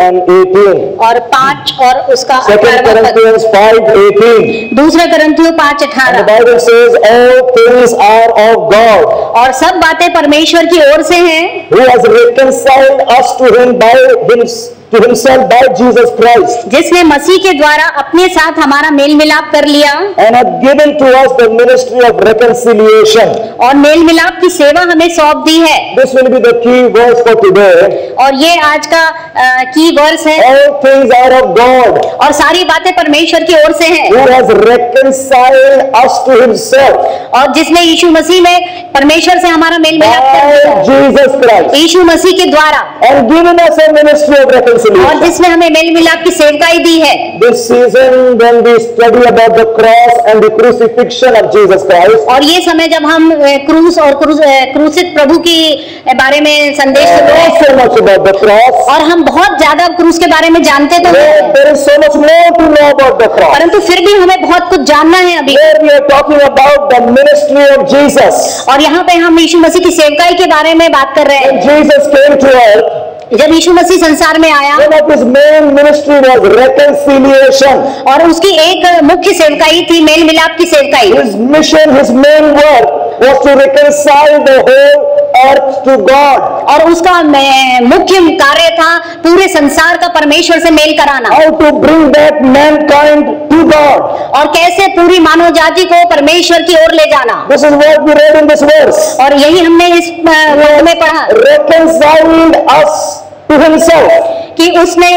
and 18 और 5 और उसका 2 Corinthians 5:18 दूसरा करंथियों 5:18 The Bible says all things are of God और सब बातें परमेश्वर की ओर से हैं who has reconciled us to himself by Jesus Christ जिसने मसीह के द्वारा अपने साथ हमारा मेल मिलाप कर लिया and have given to us the ministry of reconciliation. और मेल मिलाप की सेवा हमें सौंप दी है. This will be the key verse for today. और ये आज का की वर्स है. All things are of God और सारी बातें परमेश्वर की ओर से हैं who has reconciled us to himself और जिसने यीशु मसीह में परमेश्वर से हमारा मेल मिलाप कर दिया Jesus Christ यीशु मसीह के द्वारा and given us a ministry of reconciliation. और जिसने हमें मेल मिलाप की सेवकाई दी है. This season when we study about the cross and the crucifixion of Jesus Christ और ये समय जब हम क्रूस और क्रूसित प्रभु की बारे में संदेश सुनते हैं so much about the cross और हम बहुत ज्यादा क्रूस के बारे में जानते तो हैं there is so much more to know about the cross परंतु फिर भी हमें बहुत कुछ जानना है अभी. Here we are talking about the ministry of Jesus और यहाँ पे हम यीशु मसीह की सेवकाई के बारे में बात कर रहे हैं. When Jesus came to earth जब यीशु मसीह संसार में आया one of his main ministry was reconciliation और उसकी एक मुख्य सेवकाई थी मेल मिलाप की सेवकाई. His mission, his main work was to reconcile the whole earth to God. और उसका मुख्य कार्य था पूरे संसार का परमेश्वर से मेल कराना. How to bring back mankind to God. और कैसे पूरी मानव जाति को परमेश्वर की ओर ले जाना. This is what we read in this verse. और यही हमने इस में पढ़ा. Reconciled us to himself. कि उसने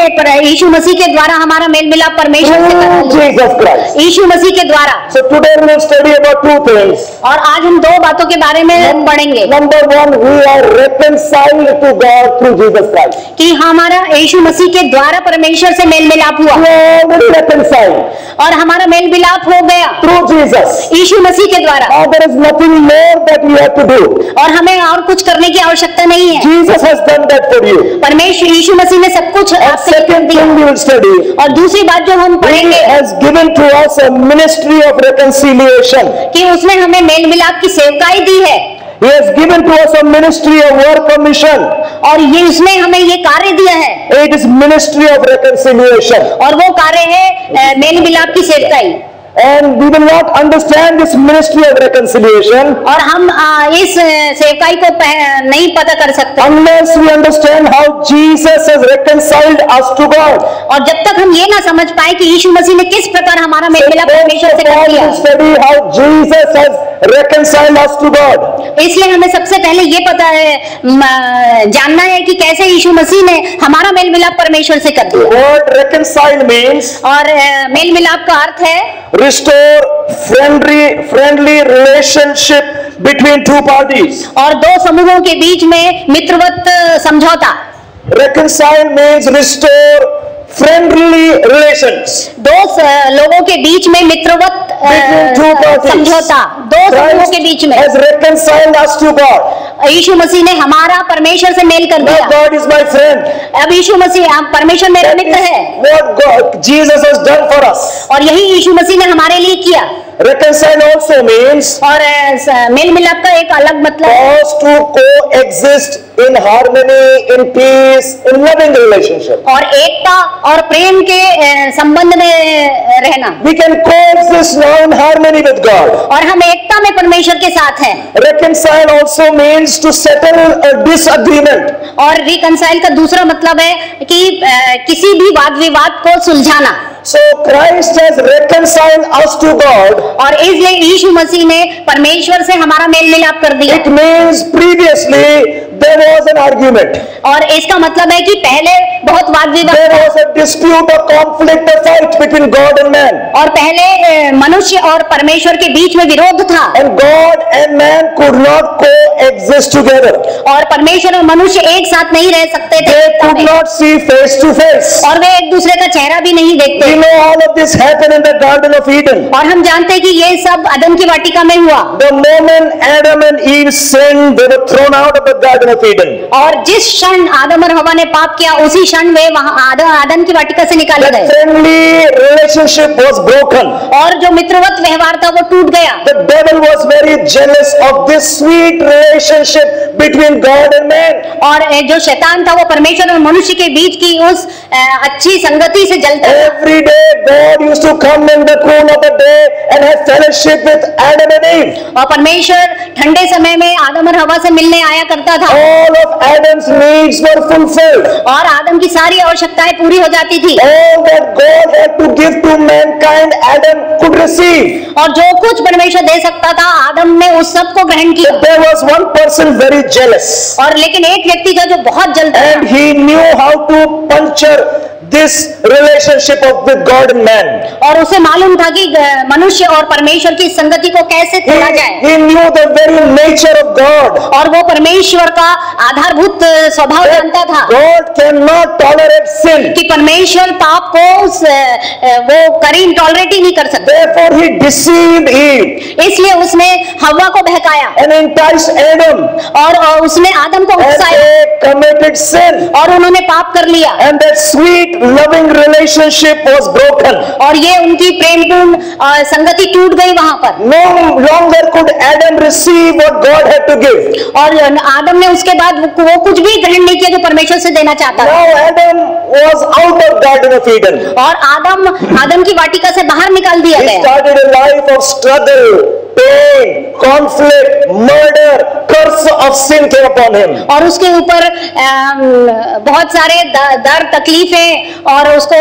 यीशु मसीह के द्वारा हमारा मेल मिलाप परमेश्वर से करा लिया. Jesus Christ. यीशु मसीह के द्वारा. So today we will study about two things. और आज हम दो बातों के बारे में पढ़ेंगे. Number one, we are reconciled to God through Jesus Christ. कि हमारा यीशु मसीह के द्वारा परमेश्वर से मेल मिलाप हुआ. We are already reconciled. और हमारा मेल मिलाप हो गया through Jesus. यीशु मसीह के द्वारा. Now there is nothing more that we have to do. और हमें और कुछ करने की आवश्यकता नहीं है. Jesus has done that for you. परमेश्वर यीशु मसीह ने सब कुछ आपके लिए कर दिया. We will study. और दूसरी बात जो हम पढ़ेंगे He has given to us a ministry of reconciliation. कि उसने हमें मेल मिलाप की सेवकाई दी है. He has given to us a ministry of work of mission. और ये उसने हमें ये कार्य दिया है. It is ministry of reconciliation. और वो कार्य है मेल मिलाप की सेवकाई. And we will not understand this ministry of reconciliation और हम इस सेवकाई को नहीं पता कर सकते unless we understand how Jesus has reconciled us to God. और जब तक हम ये ना समझ पाए कि यीशु मसीह ने किस प्रकार हमारा मेल मिलाप परमेश्वर से कर दिया. Study how Jesus has reconciled us to God. इसलिए हमें सबसे पहले ये पता है जानना है कि कैसे यीशु मसीह ने हमारा मेल मिलाप परमेश्वर से कर दिया. Word reconcile means और मेल मिलाप का अर्थ है restore friendly relationship between two parties. और दो समूहों के बीच में मित्रवत समझौता. Reconcile means restore friendly relations. दो लोगों के बीच में मित्रवत समझौता. दो समूहों के बीच में. Has reconciled us to God. यीशु मसीह ने हमारा परमेश्वर से मेल कर दिया. God is my friend. अब यीशु मसीह परमेश्वर मेरा मित्र है. What God, Jesus has done for us. और यही यीशु मसीह ने हमारे लिए किया. Reconcile also means और मेल मिलाप का एक अलग मतलब cause to coexist in harmony, in peace, in loving relationship. और एकता और प्रेम के संबंध में रहना. We can coexist now in harmony with God. और हम एकता में परमेश्वर के साथ हैं. Reconcile also means to settle a disagreement. और reconcile का दूसरा मतलब है कि किसी भी वाद विवाद को सुलझाना. So Christ has reconciled us to God. और इसलिए यीशु मसीह ने परमेश्वर से हमारा मेल मिलाप कर दिया. It means previously there was an argument. और इसका मतलब है कि पहले बहुत वाद विवाद. There was a dispute, a conflict, a fight between God and man. और पहले मनुष्य और परमेश्वर के बीच में विरोध था. And God and man could not coexist together. और परमेश्वर और मनुष्य एक साथ नहीं रह सकते थे. They could not see face to face. और वे एक दूसरे का चेहरा भी नहीं देखते. know all of this happened in the Garden of Eden. और हम जानते हैं कि ये सब अदन की वाटिका में हुआ। The moment Adam and Eve sinned, they were thrown out of the Garden of Eden. और जिस क्षण आदम और हवा ने पाप किया, उसी क्षण वे वहां अदन की वाटिका से निकाले The गए friendly relationship was broken. और जो मित्रवत व्यवहार था वो टूट गया। The devil was very jealous of this sweet relationship between God and man. और जो शैतान था वो परमेश्वर और मनुष्य के बीच की उस अच्छी संगति से जलता था। Every day God used to come in the cool of the day and have fellowship with Adam and Eve. और परमेश्वर ठंडे समय में आदम और हवा से मिलने आया करता था। All of Adam's needs were fulfilled. और आदम की सारी आवश्यकताएं पूरी हो जाती थी। All that God had to give to mankind, Adam could receive. और जो कुछ परमेश्वर दे सकता था, आदम ने उस सब को ग्रहण किया। There was one person very jealous. और लेकिन एक व्यक्ति था जो बहुत जलता And था he knew how to puncture this relationship of with God and man. और उसे मालूम था कि मनुष्य और परमेश्वर की संगति को कैसे तोड़ा जाए। He knew the very nature of God. और वो परमेश्वर का आधारभूत स्वभाव जानता था God cannot tolerate sin. कि परमेश्वर पाप को वो टॉलरेट ही नहीं कर सकता। Therefore he deceived Eve इसलिए उसने हव्वा को बहकाया and enticed Adam. और उसने आदम को And उकसाया they committed sin. और उन्होंने पाप कर लिया And that sweet loving relationship was broken. और ये उनकी प्रेमपूर्ण संगति टूट गई वहां पर। No longer could Adam receive what God had to give. और आदम ने उसके बाद वो कुछ भी ग्रहण नहीं किया जो परमेश्वर से देना चाहता था। Now Adam was out of Garden of Eden. और आदम की वाटिका से बाहर निकाल दिया He गया started a life of struggle, pain, conflict, murder, curse of sin came upon him. और उसके ऊपर बहुत सारे दर्द तकलीफें और उसको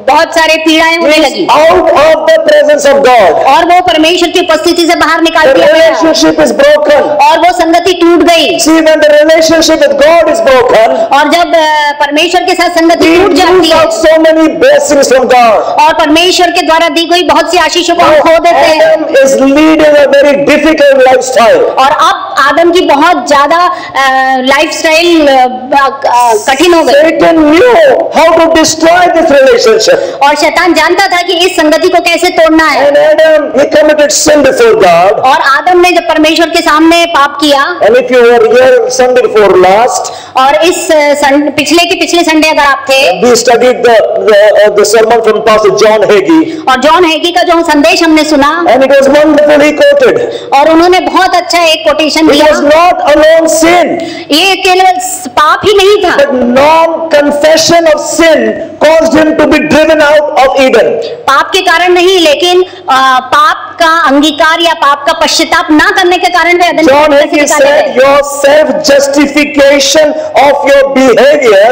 बहुत सारे पीड़ाएं होने He लगी is out of the presence of God. और वो परमेश्वर की उपस्थिति से बाहर निकाल The दिया गया relationship is broken. और वो संगति टूट गई। See, when the relationship with God is broken, और जब परमेश्वर के साथ संगति we टूट जाती lose है out so many blessings from God. और परमेश्वर के द्वारा दी गई बहुत सी आशीषों को हम Now, खो देते हैं। Adam is leading a very difficult lifestyle. और अब आदम की बहुत ज्यादा लाइफस्टाइल कठिन हो गई Satan knew how to destroy this relationship. और शैतान जानता था कि इस संगति को कैसे तोड़ना है। And Adam, he committed sin before God. और आदम ने जब परमेश्वर के सामने पाप किया And if you were here Sunday before last, और इस पिछले संडे अगर आप थे we studied the sermon from Pastor John Hagee, और जॉन हैगी का जो संदेश हमने सुना and it was wonderful. He quoted, और उन्होंने बहुत अच्छा एक कोटेशन it दिया। was not alone sin, ये केवल पाप ही नहीं था, but non-confession of sin caused him to be driven out of Eden. पाप के कारण नहीं, लेकिन पाप का अंगीकार या पाप का पश्चाताप ना करने के कारण वे अदन John से Hagee निकाले said, गए। your self-justification of your behavior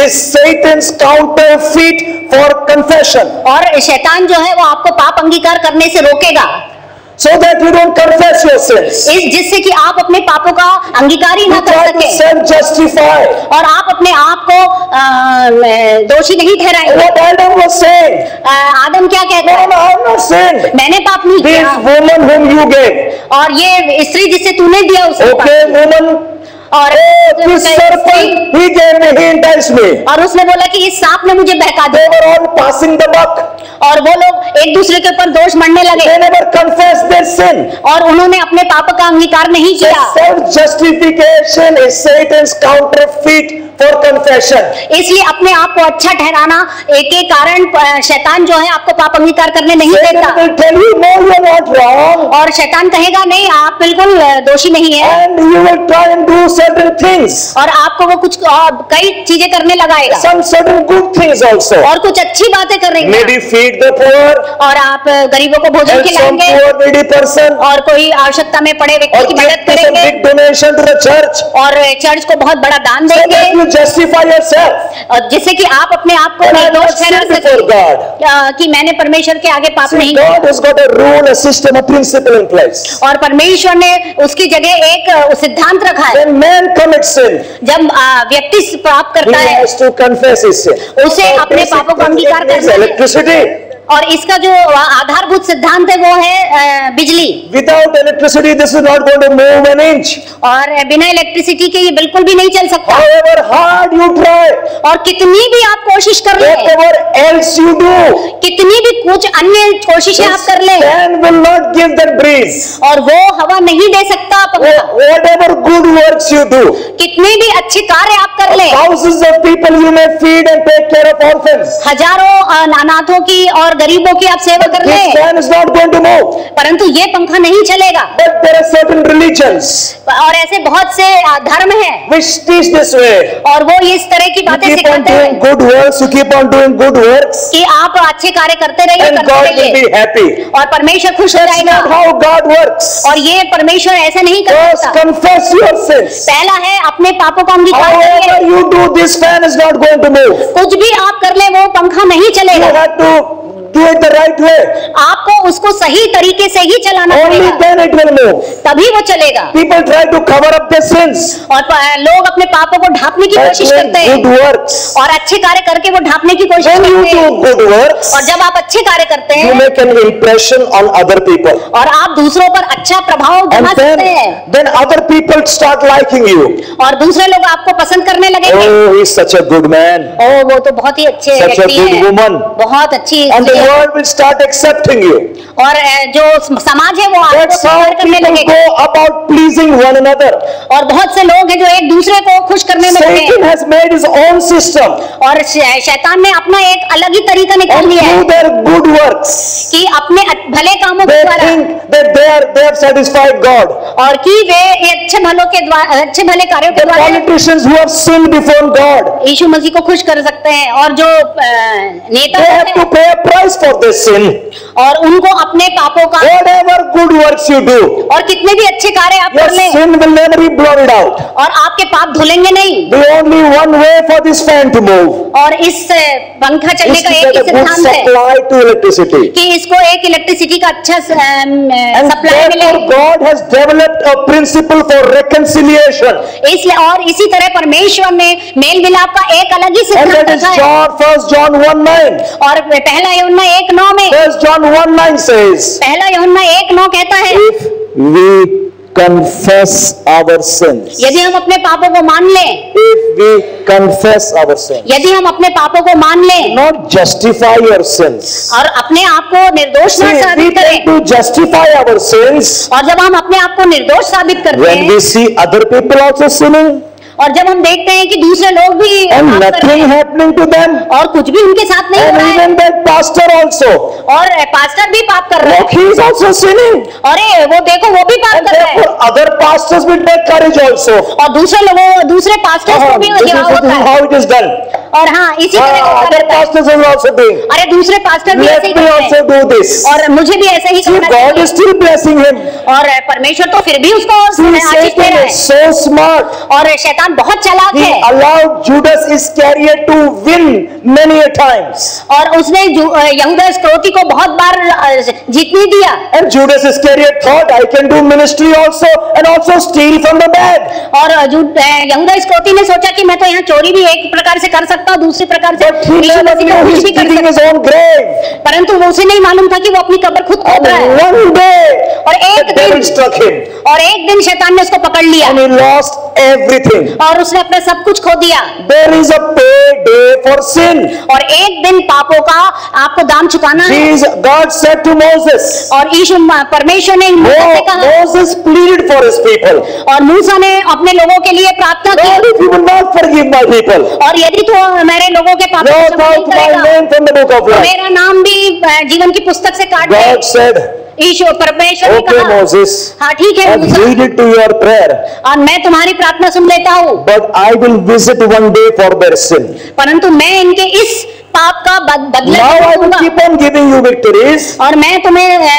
is Satan's counterfeit for confession, और शैतान जो है वो आपको पाप अंगीकार करने से रोकेगा so that you don't confess your sins. जिससे कि आप अपने पापों का अंगीकार ही ना You कर try to सके self-justify. और आप अपने आप को दोषी नहीं ठहराएंगे। What Adam was saying, आदम क्या कहता no, है? no, I have not sinned. मैंने पाप नहीं This किया woman whom you gave, और ये स्त्री जिसे तूने दिया उसने पाप okay, किया। woman, और this serpent, he gave me, he enticed me. और उसने बोला कि इस सांप ने मुझे बहका They दिया were all passing the buck. और वो लोग एक दूसरे के ऊपर दोष मढ़ने लगे They never confessed their sin. और उन्होंने अपने पाप का अंगीकार नहीं So किया। self-justification is Satan's counterfeit for confession. इसलिए अपने आप को अच्छा ठहराना एक के कारण शैतान जो है आपको पाप अंगीकार करने नहीं देता Satan will tell you, no, you are not wrong. और शैतान कहेगा नहीं आप बिल्कुल दोषी नहीं है And you will try and do certain things. और आपको वो कुछ कई चीजें करने लगाएगा Some certain good things also. और कुछ अच्छी बातें करेंगे Maybe feed the poor, और आप गरीबों को भोजन help some खिलाएंगे poor needy person, और कोई आवश्यकता में पड़े व्यक्ति or की give मदद some करेंगे big donation to the church, और चर्च को बहुत बड़ा दान so देंगे that you justify yourself. और जिससे कि आप अपने आप को And I have निर्दोष not ठहरा sinned before सकें God. कि मैंने परमेश्वर के आगे पाप See, नहीं किया God has got a rule, a system, a principle in place. और परमेश्वर ने उसकी जगह एक सिद्धांत रखा है। When man commits sin, जब व्यक्ति पाप he करता है has to confess his sin. उसे अपने पापों का अंगीकार It needs करना है electricity. और इसका जो आधारभूत सिद्धांत है वो है बिजली। Without electricity, this is not going to move an inch. और बिना इलेक्ट्रिसिटी के ये बिल्कुल भी नहीं चल सकता। However hard you try, और कितनी भी आप कोशिश कर ले, whatever else you do, कितनी भी कुछ अन्य कोशिशें आप कर ले, fan will not give that breeze. और वो हवा नहीं दे सकता पंखा। Whatever good works you do, कितने भी अच्छे कार्य आप कर ले, thousands of people you may feed and take care of orphans. हजारों अनाथों की और गरीबों की आप सेवा कर ले, This fan is not going to move. परंतु ये पंखा नहीं चलेगा। But there are certain religions और ऐसे बहुत से धर्म हैं which teach this way. और वो इस तरह की You बातें keep on सिखाते doing हैं good works, you keep on doing good works, कि आप अच्छे कार्य करते रहिए, and करते God will रहिए, be happy. और परमेश्वर खुश हो That's जाएगा। not how God works. और ये परमेश्वर ऐसा नहीं कर First, सकता। confess your sins. पहला है अपने पापों का अंगीकार However करिए। you do, this fan is not going to move. कुछ भी आप कर ले वो पंखा नहीं You चलेगा। have to do it the right way. आपको उसको सही तरीके से ही चलाना Only पड़ेगा, then it will move. तभी वो चलेगा। People try to cover up their sins और लोग अपने पापों को ढांपने की by कोशिश doing करते good हैं works. और अच्छे कार्य करके वो ढांपने की कोशिश When you करते do हैं। good works, और जब आप अच्छे कार्य करते you हैं make an impression on other people. और आप दूसरों पर अच्छा प्रभाव And जमा सकते हैं then other people start liking you. और दूसरे लोग आपको पसंद करने लगेंगे। Oh, he's such a good man. ओ वो तो बहुत ही अच्छे Such a व्यक्ति good हैं, woman. बहुत अच्छी And the स्त्री है। world will start accepting you. और जो समाज है वो आपको That's how स्वीकार करने people लगेगा। go about pleasing one another. और बहुत से लोग हैं जो एक दूसरे को खुश करने में लगे Satan हैं। has made his own system. और शैतान ने अपना एक अलग ही तरीका निकाल And लिया है through their good works, कि अपने भले कामों के they द्वारा think that they have satisfied God. और कि वे अच्छे भलों के द्वारा, अच्छे भले कार्यों के The द्वारा politicians who have sinned before God, यीशु मसीह को खुश कर सकते हैं। और जो नेता they have to हैं pay a price for their sin. और उनको अपने पापों का Whatever good works you do, और कितने भी अच्छे कार्य आप your कर लें sin will never be blotted out. और आपके पाप धुलेंगे नहीं। The only one way for this fan to move और इस पंखा चलने is का to एक get ही a good सिद्धांत है supply to electricity. कि इसको एक इलेक्ट्रिसिटी का अच्छा And सप्लाई मिले। therefore God has developed a principle for reconciliation. इसलिए और इसी तरह परमेश्वर ने मेल मिलाप का एक अलग ही And सिद्धांत that is रखा है। First John 1:9. और पहला यूहन्ना 1:9 में, First John 1:9 says, पहला यूहन्ना 1:9 कहता है if we confess our sins, यदि हम अपने पापों को मान लें, if we confess our sins, यदि हम अपने पापों को मान लें not justify your sins. और अपने आप को निर्दोष See, ना we साबित tend करें, to justify our sins और जब हम अपने आप को निर्दोष साबित करते when हैं we see other people also sinning और जब हम देखते हैं कि दूसरे लोग भी and पाप कर रहे nothing हैं happening to them, और कुछ भी उनके साथ नहीं हो and रहा है, even that pastor also, और पास्टर भी पाप कर रहे look, हैं, he is also sinning. अरे वो देखो वो भी पाप And कर रहे हैं, therefore other pastors will take courage also. और दूसरे पास्टर्स को भी This is हिलाव होता है। how it is done. और हाँ इसी तरह होता Other रहता है। pastors are also doing. अरे दूसरे पास्टर भी Let ऐसे ही me करते also हैं do this. और मुझे भी ऐसे ही See, करना God चाहिए। is still blessing him. और परमेश्वर तो फिर भी उसको See, आशीष दे Satan रहा is है so smart. और शैतान बहुत चालाक He है allowed Judas Iscariot to win many a times. और उसने यहूदा इस्करियोती को बहुत बार जीतने दिया And Judas Iscariot thought, I can do ministry also and also steal from the bag. और यहूदा इस्करियोती ने सोचा कि मैं तो यहाँ चोरी भी एक प्रकार से कर सकता हूँ, दूसरी प्रकार से But he यीशु never मसीह का knew कुछ he's भी कर digging सकता, his own grave. परंतु वो उसे नहीं मालूम था कि वो अपनी कब्र खुद खोद रहा है। And one day, और एक the devil दिन struck him और एक दिन शैतान ने उसको पकड़ लिया and he lost everything. और उसने अपना सब कुछ खो दिया। There is a payday for sin. और एक दिन पापों का आपको दाम चुकाना है। God said to Moses, और यीशु परमेश्वर ने मूसा से कहा Moses pleaded for his people. और मूसा ने अपने लोगों के लिए प्रार्थना की Lord, if you will not forgive my people, और यदि तू मेरे लोगों के पापों को blot क्षमा नहीं out my करेगा name from the book of तो life. मेरा नाम भी जीवन की पुस्तक से काट दे। God said, ईश्वर परमेश्वर ने okay कहा Moses, हाँ ठीक है I've Musa heeded to your prayer, और मैं तुम्हारी प्रार्थना सुन लेता हूँ, but I will visit one day for their sin. परंतु मैं इनके इस पाप का बदला Now I will दूंगा keep on giving you victories, और मैं तुम्हें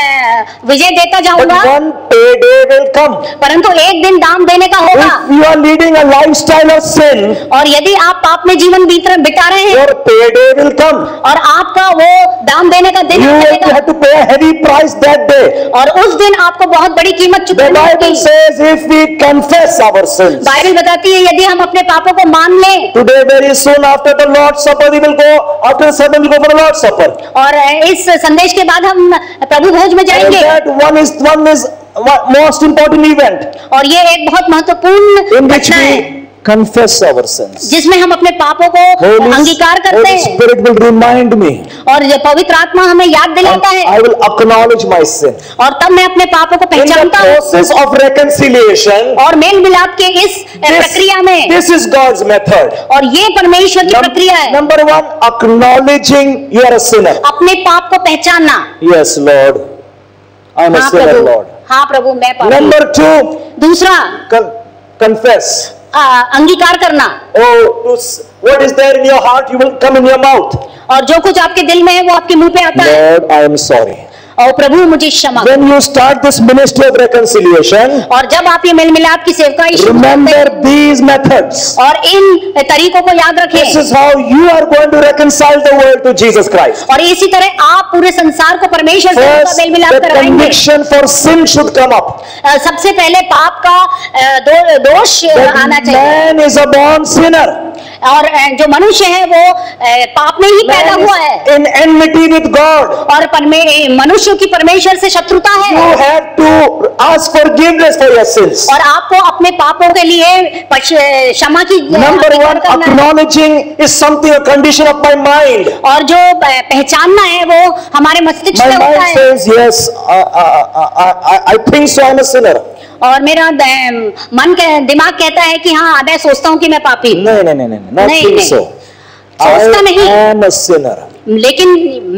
विजय देता but जाऊंगा, one payday will come. परंतु एक दिन दाम देने का होगा। If you are leading a lifestyle of sin, और यदि आप पाप में जीवन बिता रहे हैं your payday will come. और आपका वो दाम देने का दिन You will आएगा have to pay a heavy price price that day. और उस दिन आपको बहुत बड़ी कीमत The चुकानी Bible होगी। says if we confess our sins. Bible बताती है यदि हम अपने पापों को मान लें, Today very soon after the Lord's Supper we will go, after the sermon we will go for the Lord's Supper. और इस संदेश के बाद हम प्रभु भोज में And जाएंगे। that one is most important event और ये एक बहुत महत्वपूर्ण in which घटना है we confess our sins. जिसमें हम अपने पापों को अंगीकार करते Holy हैं Spirit will remind me. और ये पवित्र आत्मा हमें याद दिलाता है I will acknowledge my sin. और तब मैं अपने पापों को In the पहचानता हूँ। process of reconciliation, और मेल मिलाप के इस प्रक्रिया में, this is God's method. और ये परमेश्वर की प्रक्रिया है, Number one, acknowledging you are a sinner. अपने पाप को पहचानना। Yes, Lord, I am a हाँ sinner, प्रभु, Lord. हाँ प्रभु मैं पापी हूँ। Number two, दूसरा confess. अंगीकार करना। What is there in your heart, you will come in your mouth. और जो कुछ आपके दिल में है वो आपके मुंह पे आता है। Lord, I am sorry. और प्रभु मुझे क्षमा। When you start this ministry of reconciliation, और जब आप ये मेल मिलाप की सेवकाई शुरू करते remember हैं, these methods. और इन तरीकों को याद रखें। This is how you are going to reconcile the world to Jesus Christ. और इसी तरह आप पूरे संसार को परमेश्वर से First, मेल मिलाप the करवाएंगे। conviction for sin should come up. सबसे पहले पाप का दोष आना That चाहिए। man is a born sinner. और जो मनुष्य है वो पाप में ही पैदा Man हुआ है is in enmity with God. और मनुष्य की परमेश्वर से शत्रुता You है have to ask forgiveness for your sins. और आपको अपने पापों के लिए क्षमा की Number अंगीकार one, करना है। acknowledging is something, a condition of my mind. और जो पहचानना है वो हमारे मस्तिष्क My में होता mind है says, yes, I think so, I'm a sinner. और मेरा मन दिमाग कहता है कि हाँ मैं सोचता हूँ कि मैं पापी हूँ। No, not नहीं, think नहीं। so. सोचता I नहीं। am a sinner. लेकिन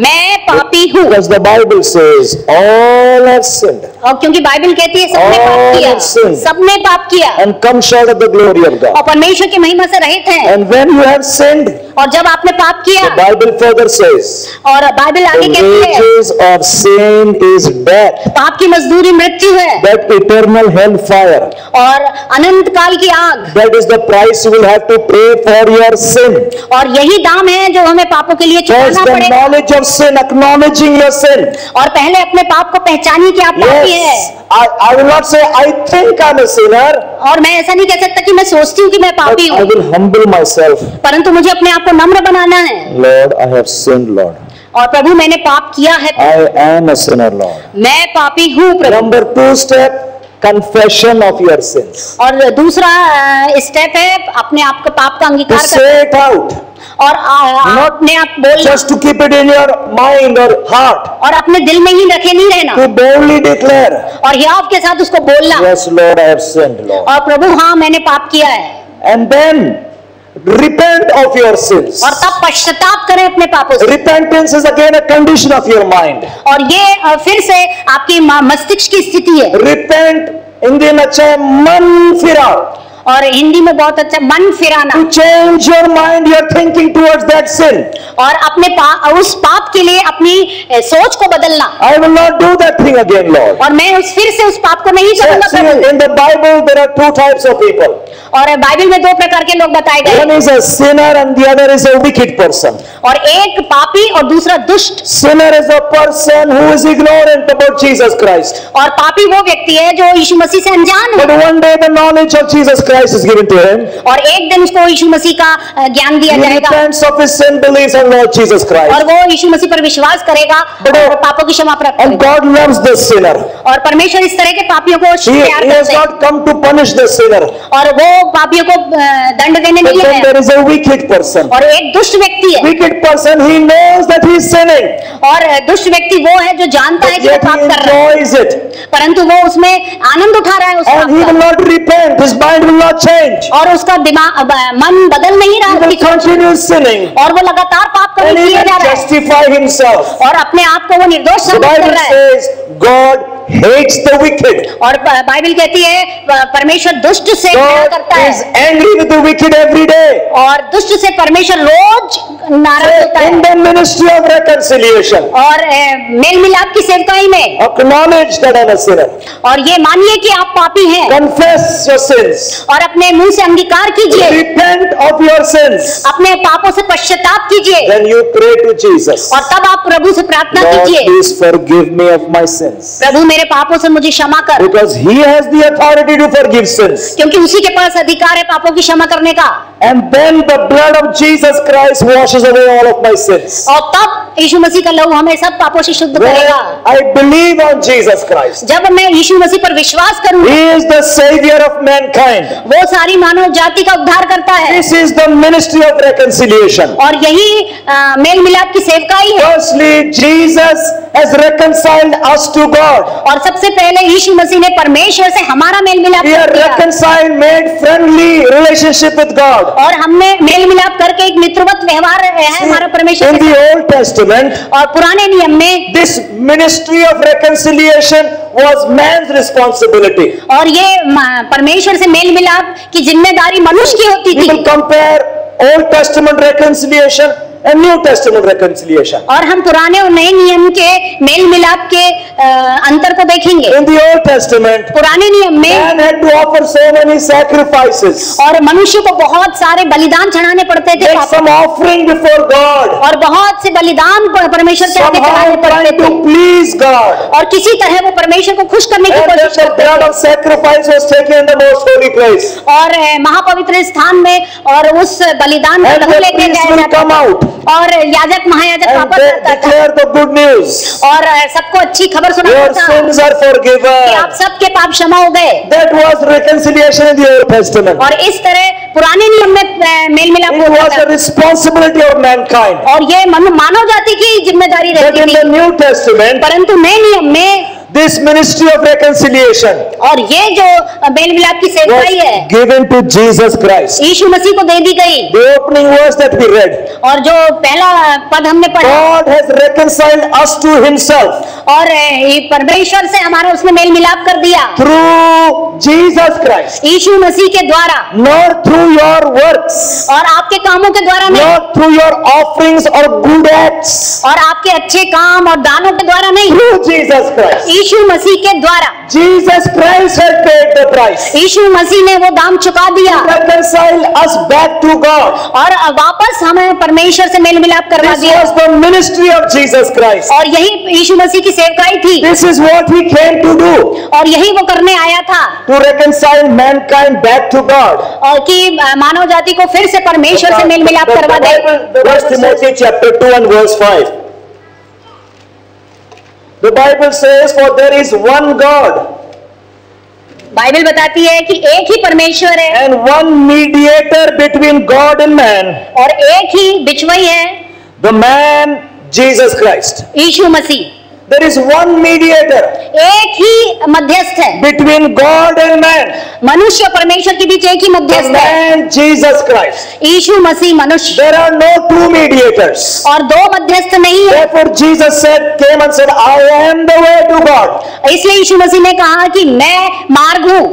मैं पापी हूँ Because the Bible says, all have sinned और क्योंकि बाइबल कहती है सबने All पाप किया, have sinned. सबने पाप किया and come short of the glory of God. और परमेश्वर की महिमा से रहित हैं। And when you have sinned, और जब आपने पाप किया the Bible further says, और बाइबल आगे the कहती है wages of sin is death, पाप की मजदूरी मृत्यु है that eternal hellfire. और अनंत काल की आग, That is the price you will have to pay for your sin. और यही दाम है जो हमें पापों के लिए First, चुकाना the पड़ेगा। knowledge of sin, acknowledging your sin. और पहले अपने पाप को पहचानिए कि आप पापी Yes, है। I will not say I think I'm a sinner, और मैं ऐसा नहीं कह सकता कि मैं सोचती हूँ कि मैं but पापी I हूँ, will humble myself. परंतु मुझे अपने आप को नम्र बनाना है। Lord, I have sinned, Lord. और प्रभु मैंने पाप किया है, I am a sinner, Lord. मैं पापी हूँ प्रभु। Number two step, confession of your sins. और दूसरा स्टेप है अपने आप को पाप का To अंगीकार say करना it out, और अपने आप बोलना just to keep it in your mind or heart. और अपने दिल में ही रखे नहीं रहना To boldly declare, और हियाव के साथ उसको बोलना yes, Lord, I have sinned, Lord. और प्रभु हाँ मैंने पाप किया है And then repent of your sins. और तब पश्चाताप करें अपने पापों से। Repentance is again a condition of your mind. और ये फिर से आपकी मस्तिष्क की स्थिति है। Repent, हिंदी में अच्छा है मन फिराओ. और हिंदी में बहुत अच्छा मन फिराना To change your mind, your thinking towards that sin. और अपने उस पाप के लिए अपनी सोच को बदलना। I will not do that thing again, Lord. और मैं फिर से उस पाप को नहीं करूंगा See, Prabhu. in the Bible, there are two types of people. और बाइबल में दो प्रकार के लोग बताए One गए is a sinner and the other is a wicked person. और एक पापी और दूसरा दुष्ट। Sinner is a person who is ignorant about Jesus Christ. और पापी वो व्यक्ति है जो यीशु मसीह से अनजान But है one day the knowledge of Jesus Christ is given to him. और एक दिन उसको यीशु मसीह का ज्ञान दिया He जाएगा repents of his sin, believes on Lord Jesus और Christ. वो यीशु मसीह पर विश्वास करेगा और पापों की क्षमा प्राप्त And करेगा। God loves the sinner. और परमेश्वर इस तरह के पापियों को He प्यार has करते हैं not come to punish the sinner. और वो पापियों को दंड देने But नहीं then है। there is a wicked person. और एक दुष्ट व्यक्ति है Wicked person, he knows that he is sinning, और दुष्ट व्यक्ति वो है जो जानता है but कि वो yet पाप he कर रहा है enjoys it. परंतु वो उसमें आनंद उठा रहा है उस पाप And he will का not repent. His mind will not change. और उसका दिमाग मन बदल नहीं रहा He will उसकी सोच continue sinning. और वो लगातार पाप And करने he किए will जा रहा है justify himself. और अपने आप को वो निर्दोष The साबित कर Bible रहा है says God hates the wicked. और बाइबल कहती है परमेश्वर दुष्ट से प्यार God करता is है angry with the wicked every day. और दुष्ट से परमेश्वर रोज नाराज होता In है। the ministry of reconciliation, और मेल मिलाप की सेवकाई में, acknowledge that I'm a sinner. और ये मानिए कि आप पापी हैं, Confess your sins. और अपने मुंह से अंगीकार कीजिए, Repent of your sins. अपने पापों से पश्चाताप कीजिए, Then you pray to Jesus. और तब आप प्रभु से प्रार्थना Lord, कीजिए, please forgive me of my sins. प्रभु मेरे पापों से मुझे क्षमा कर, Because He has the authority to forgive sins. क्योंकि उसी के पास अधिकार है पापों की क्षमा करने का। And then the blood of Jesus Christ washes away all of my sins. और तब यीशु मसीह का लहू हमें सब पापों से शुद्ध When करेगा। I believe on Jesus Christ, जब मैं यीशु मसीह पर विश्वास करूं, He is the Savior of mankind. वो सारी मानव जाति का उद्धार करता है, This is the ministry of reconciliation. और यही मेल मिलाप की सेवकाई है। Firstly, Jesus has reconciled us to God. और सबसे पहले यीशु मसीह ने परमेश्वर से हमारा मेल मिलाप We are कर दिया, reconciled, made friendly relationship with God. और हमने मेल मिलाप करके एक मित्रवत व्यवहार है हमारा परमेश्वर In के the साथ। Old Testament, और पुराने नियम में this ministry of reconciliation was man's responsibility. और ये परमेश्वर से मेल मिलाप की जिम्मेदारी मनुष्य की होती We थी। will compare Old Testament reconciliation and New Testament reconciliation. और हम पुराने और नए नियम के मेल मिलाप के अंतर को देखेंगे। In the Old Testament, पुराने नियम में man had to offer so many sacrifices, और मनुष्य को बहुत सारे बलिदान चढ़ाने पड़ते थे, make some offering before God, और बहुत से बलिदान परमेश्वर के आगे somehow चढ़ाने पड़ते trying to थे, please God. और किसी तरह वो परमेश्वर को खुश करने की And then कोशिश the करते blood थे। of sacrifice was taken in the most holy place. और महापवित्र स्थान में और उस बलिदान का And लहू the लेके priest जाया will जाता come था, out और याजक महायाजक and वापस they आता था, declare the good news. और सबको अच्छी खबर सुनाता Your था sins are कि forgiven. आप सबके पाप क्षमा हो गए। That was reconciliation in the Old Testament. और इस तरह पुराने नियम में मेल मिलाप It होता was the था, responsibility of mankind. और ये मानव जाति की जिम्मेदारी But रहती in the थी। New Testament, परंतु नए नियम में this ministry of reconciliation और ये जो मेल मिलाप की सेवकाई है was given to Jesus Christ. यीशु मसीह को दे दी गई। The opening verse that we read, और जो पहला पद हमने पढ़ा, God has reconciled us to Himself और ये परमेश्वर से हमारा उसने मेल मिलाप कर दिया through Jesus Christ, यीशु मसीह के द्वारा, not through your works, और आपके कामों के द्वारा नहीं, not through your offerings or good acts, और आपके अच्छे काम और दानों के द्वारा नहीं, through Jesus Christ. यीशु मसीह के द्वारा। Jesus Christ had paid the price. यीशु मसीह ने वो दाम चुका दिया Reconcile us back to God. और वापस हमें परमेश्वर से मेल मिलाप करवा This दिया, was the ministry of Jesus Christ. और यही यीशु मसीह की सेवकाई थी, This is what He came to do, और यही वो करने आया था, to reconcile mankind back to God. और कि मानव जाति को फिर से परमेश्वर से मेल मिलाप करवा दे। First Timothy chapter 2 and verse 5. The Bible says, for there is one God Bible बताती है कि एक ही परमेश्वर है and one mediator between God and man, और एक ही बिचवई है, the man Jesus Christ. Yeshu Masih. There is one mediator एक ही मध्यस्थ है, between God and man, मनुष्य और परमेश्वर के बीच एक ही the मध्यस्थ है, man Jesus Christ. यीशु मसीह मनुष्य, There are no two mediators. और दो मध्यस्थ नहीं है। Therefore Jesus came and said, I am the way to God. इसलिए यीशु मसीह ने कहा कि मैं मार्ग हूँ,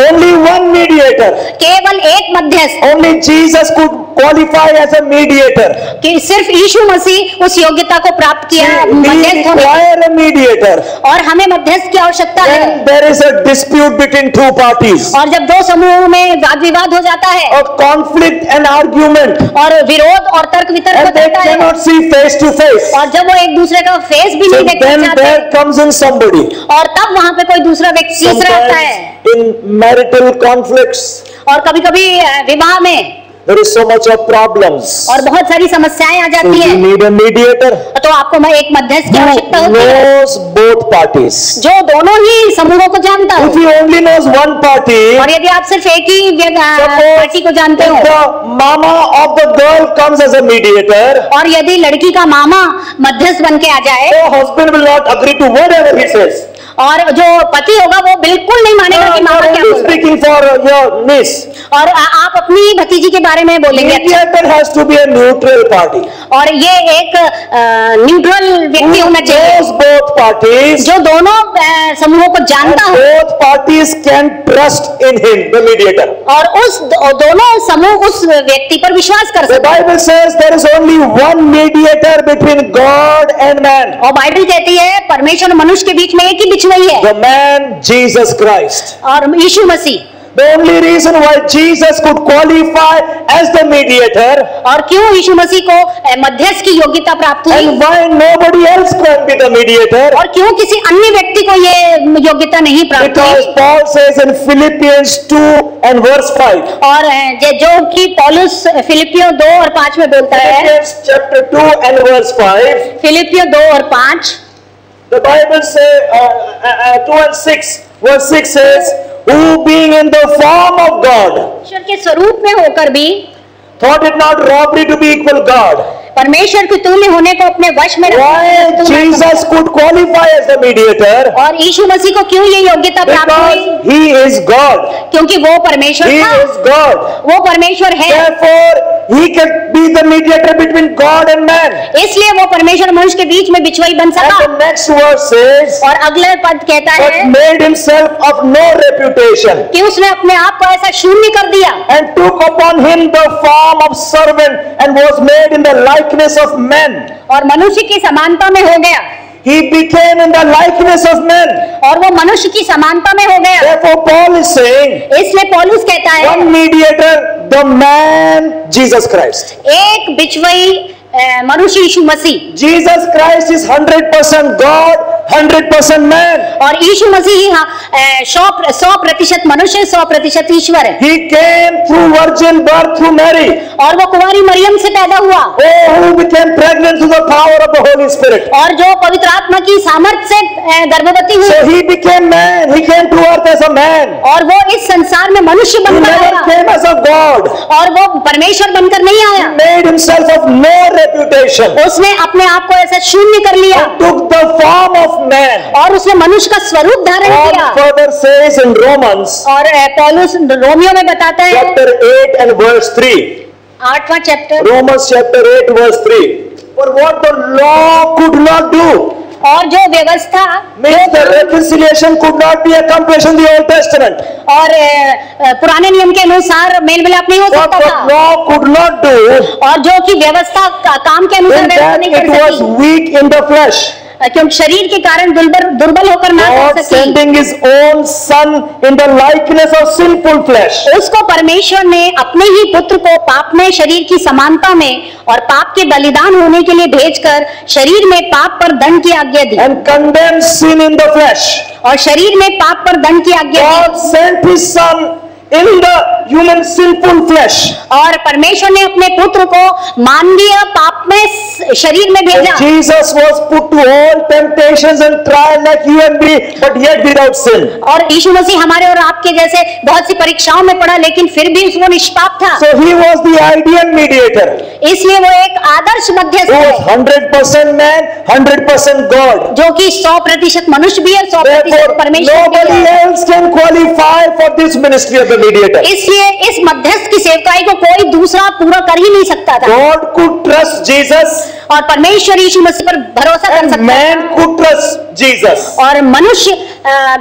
Only one mediator. केवल एक मध्यस्थ, Only Jesus could qualify as a mediator. कि सिर्फ यीशु मसीह उस योग्यता को प्राप्त किया We मध्यस्थ होने, require a mediator. और हमें मध्यस्थ की आवश्यकता है। When there is a dispute between two parties, और जब दो समूहों में वाद विवाद हो जाता है, a conflict and argument, और विरोध और तर्क वितर्क हो and they जाता है, cannot see face to face, और जब वो एक दूसरे का फेस भी so नहीं देखना then चाहते, there comes in somebody. और तब वहां पे कोई दूसरा व्यक्ति तीसरा आता है, Sometimes in marital conflicts, और कभी कभी विवाह में there is so much of problems. और बहुत सारी समस्याएं आ So जाती you है, need a mediator तो आपको मैं एक मध्यस्थ की आवश्यकता who होती है, knows both parties. जो दोनों ही समूहों को जानता हो। If he only knows one party, और यदि आप सिर्फ एक ही पार्टी को जानते if हो, the mama of the girl comes as a mediator, और यदि लड़की का मामा मध्यस्थ बन के आ जाए, the husband will not agree to whatever he says. और जो पति होगा वो बिल्कुल नहीं मानेगा कि मामा क्या बोल रहे हैं। Speaking for your niece. और आप अपनी भतीजी के बारे में बोलेंगे। अच्छा। Mediator has to be a neutral party. और ये एक न्यूट्रल व्यक्ति होना चाहिए Knows both parties. जो दोनों समूहों को जानता And हो both parties can trust in him, the mediator. और उस दोनों समूह उस व्यक्ति पर विश्वास कर The सकते हैं। Bible says there is only one mediator between God and man. और बाइबल कहती है परमेश्वर और मनुष्य के बीच में एक ही बिछुआई है The man Jesus Christ. और यीशु मसीह। The only reason why Jesus could qualify as the mediator और क्यों यीशु मसीह को मध्यस्थ की योग्यता प्राप्त हुई and why nobody else can be the mediator, और क्यों किसी अन्य व्यक्ति को ये योग्यता नहीं प्राप्त because हुई। Paul says in Philippians 2 and verse 5. और जो कि पौलुस फिलिपियों 2 और 5 में बोलता है, Philippians chapter 2 and verse 5. फिलिपियों 2 और 5, The Bible says 2 and 6. Verse 6 says, who being in the form of God, ईश्वर के स्वरूप में होकर भी thought it not robbery to be equal God. परमेश्वर के तुल्य होने को अपने वश में Why Jesus could qualify as the mediator? और यीशु मसीह को क्यों ये योग्यता प्राप्त हुई? Because he is God. क्योंकि वो परमेश्वर He था, is God. वो परमेश्वर है, Therefore, he can be the mediator between God and man. इसलिए वो परमेश्वर मनुष्य के बीच में बिछुआई बन And सका। the next verse says, और अगला पद कहता but है made himself of no reputation, कि उसने अपने आप को ऐसा शून्य कर दिया and took upon him the form of servant, and was made in the likeness of men. और मनुष्य की समानता में हो गया He became in the likeness of men. और वो मनुष्य की समानता में हो गया। Therefore, Paul is saying, इसलिए पौलुस कहता है one mediator, the man Jesus Christ. एक बिछुआई मनुष्य यीशु मसीह, Jesus Christ is 100% God, 100% man. और यीशु मसीह ही 100% मनुष्य 100% ईश्वर है। He came through virgin birth through Mary. और वो कुंवारी मरियम से पैदा हुआ Oh, who became pregnant through the power of the Holy Spirit. और जो पवित्र आत्मा की सामर्थ से गर्भवती हुई So he became man. He came to earth as a man. और वो इस संसार में मनुष्य He बनकर never आया came as a God. और वो परमेश्वर बनकर नहीं He आया। made himself of no reputation. उसने अपने आप को ऐसा शून्य कर लिया And took the form of man. और उसने मनुष्य का स्वरूप धारण Paul किया। further says in Romans और पौलुस रोमियो में बताता है chapter 8 and verse 3. 8वां chapter, Romans chapter 8 verse 3. For what the law could not do, और जो व्यवस्था means the reconciliation could not be accomplished in the Old Testament. और पुराने नियम के अनुसार मेल मिलाप नहीं हो What सकता the था law could not do, और जो कि व्यवस्था काम के अनुसार in व्यवस्था that नहीं it कर was सकती weak in the flesh. क्योंकि शरीर के कारण दुर्बल होकर ना God कर सकी। sending his own son in the likeness of sinful flesh. उसको परमेश्वर ने अपने ही पुत्र को पाप में शरीर की समानता में और पाप के बलिदान होने के लिए भेजकर शरीर में पाप पर दंड की आज्ञा दी And condemned sin in the flesh. और शरीर में पाप पर दंड की आज्ञा दी God sent his son in the human sinful flesh. और परमेश्वर ने अपने पुत्र को मानवीय पाप में शरीर में भेजा So Jesus was put to all temptations and trial like you and me, but yet without sin. और यीशु मसीह हमारे और आपके जैसे बहुत सी परीक्षाओं में पड़ा लेकिन फिर भी वो निष्पाप था। So he was the ideal mediator. इसलिए वो एक आदर्श मध्यस्थ He was है 100% man, 100% God. जो कि 100% मनुष्य भी है 100% Therefore, परमेश्वर भी nobody है। else can qualify for this ministry of the mediator. इसलिए इस मध्यस्थ की सेवकाई को कोई दूसरा पूरा कर ही नहीं सकता था God could trust Jesus और परमेश्वर यीशु मसीह पर भरोसा कर and सकता man था could trust Jesus. और मनुष्य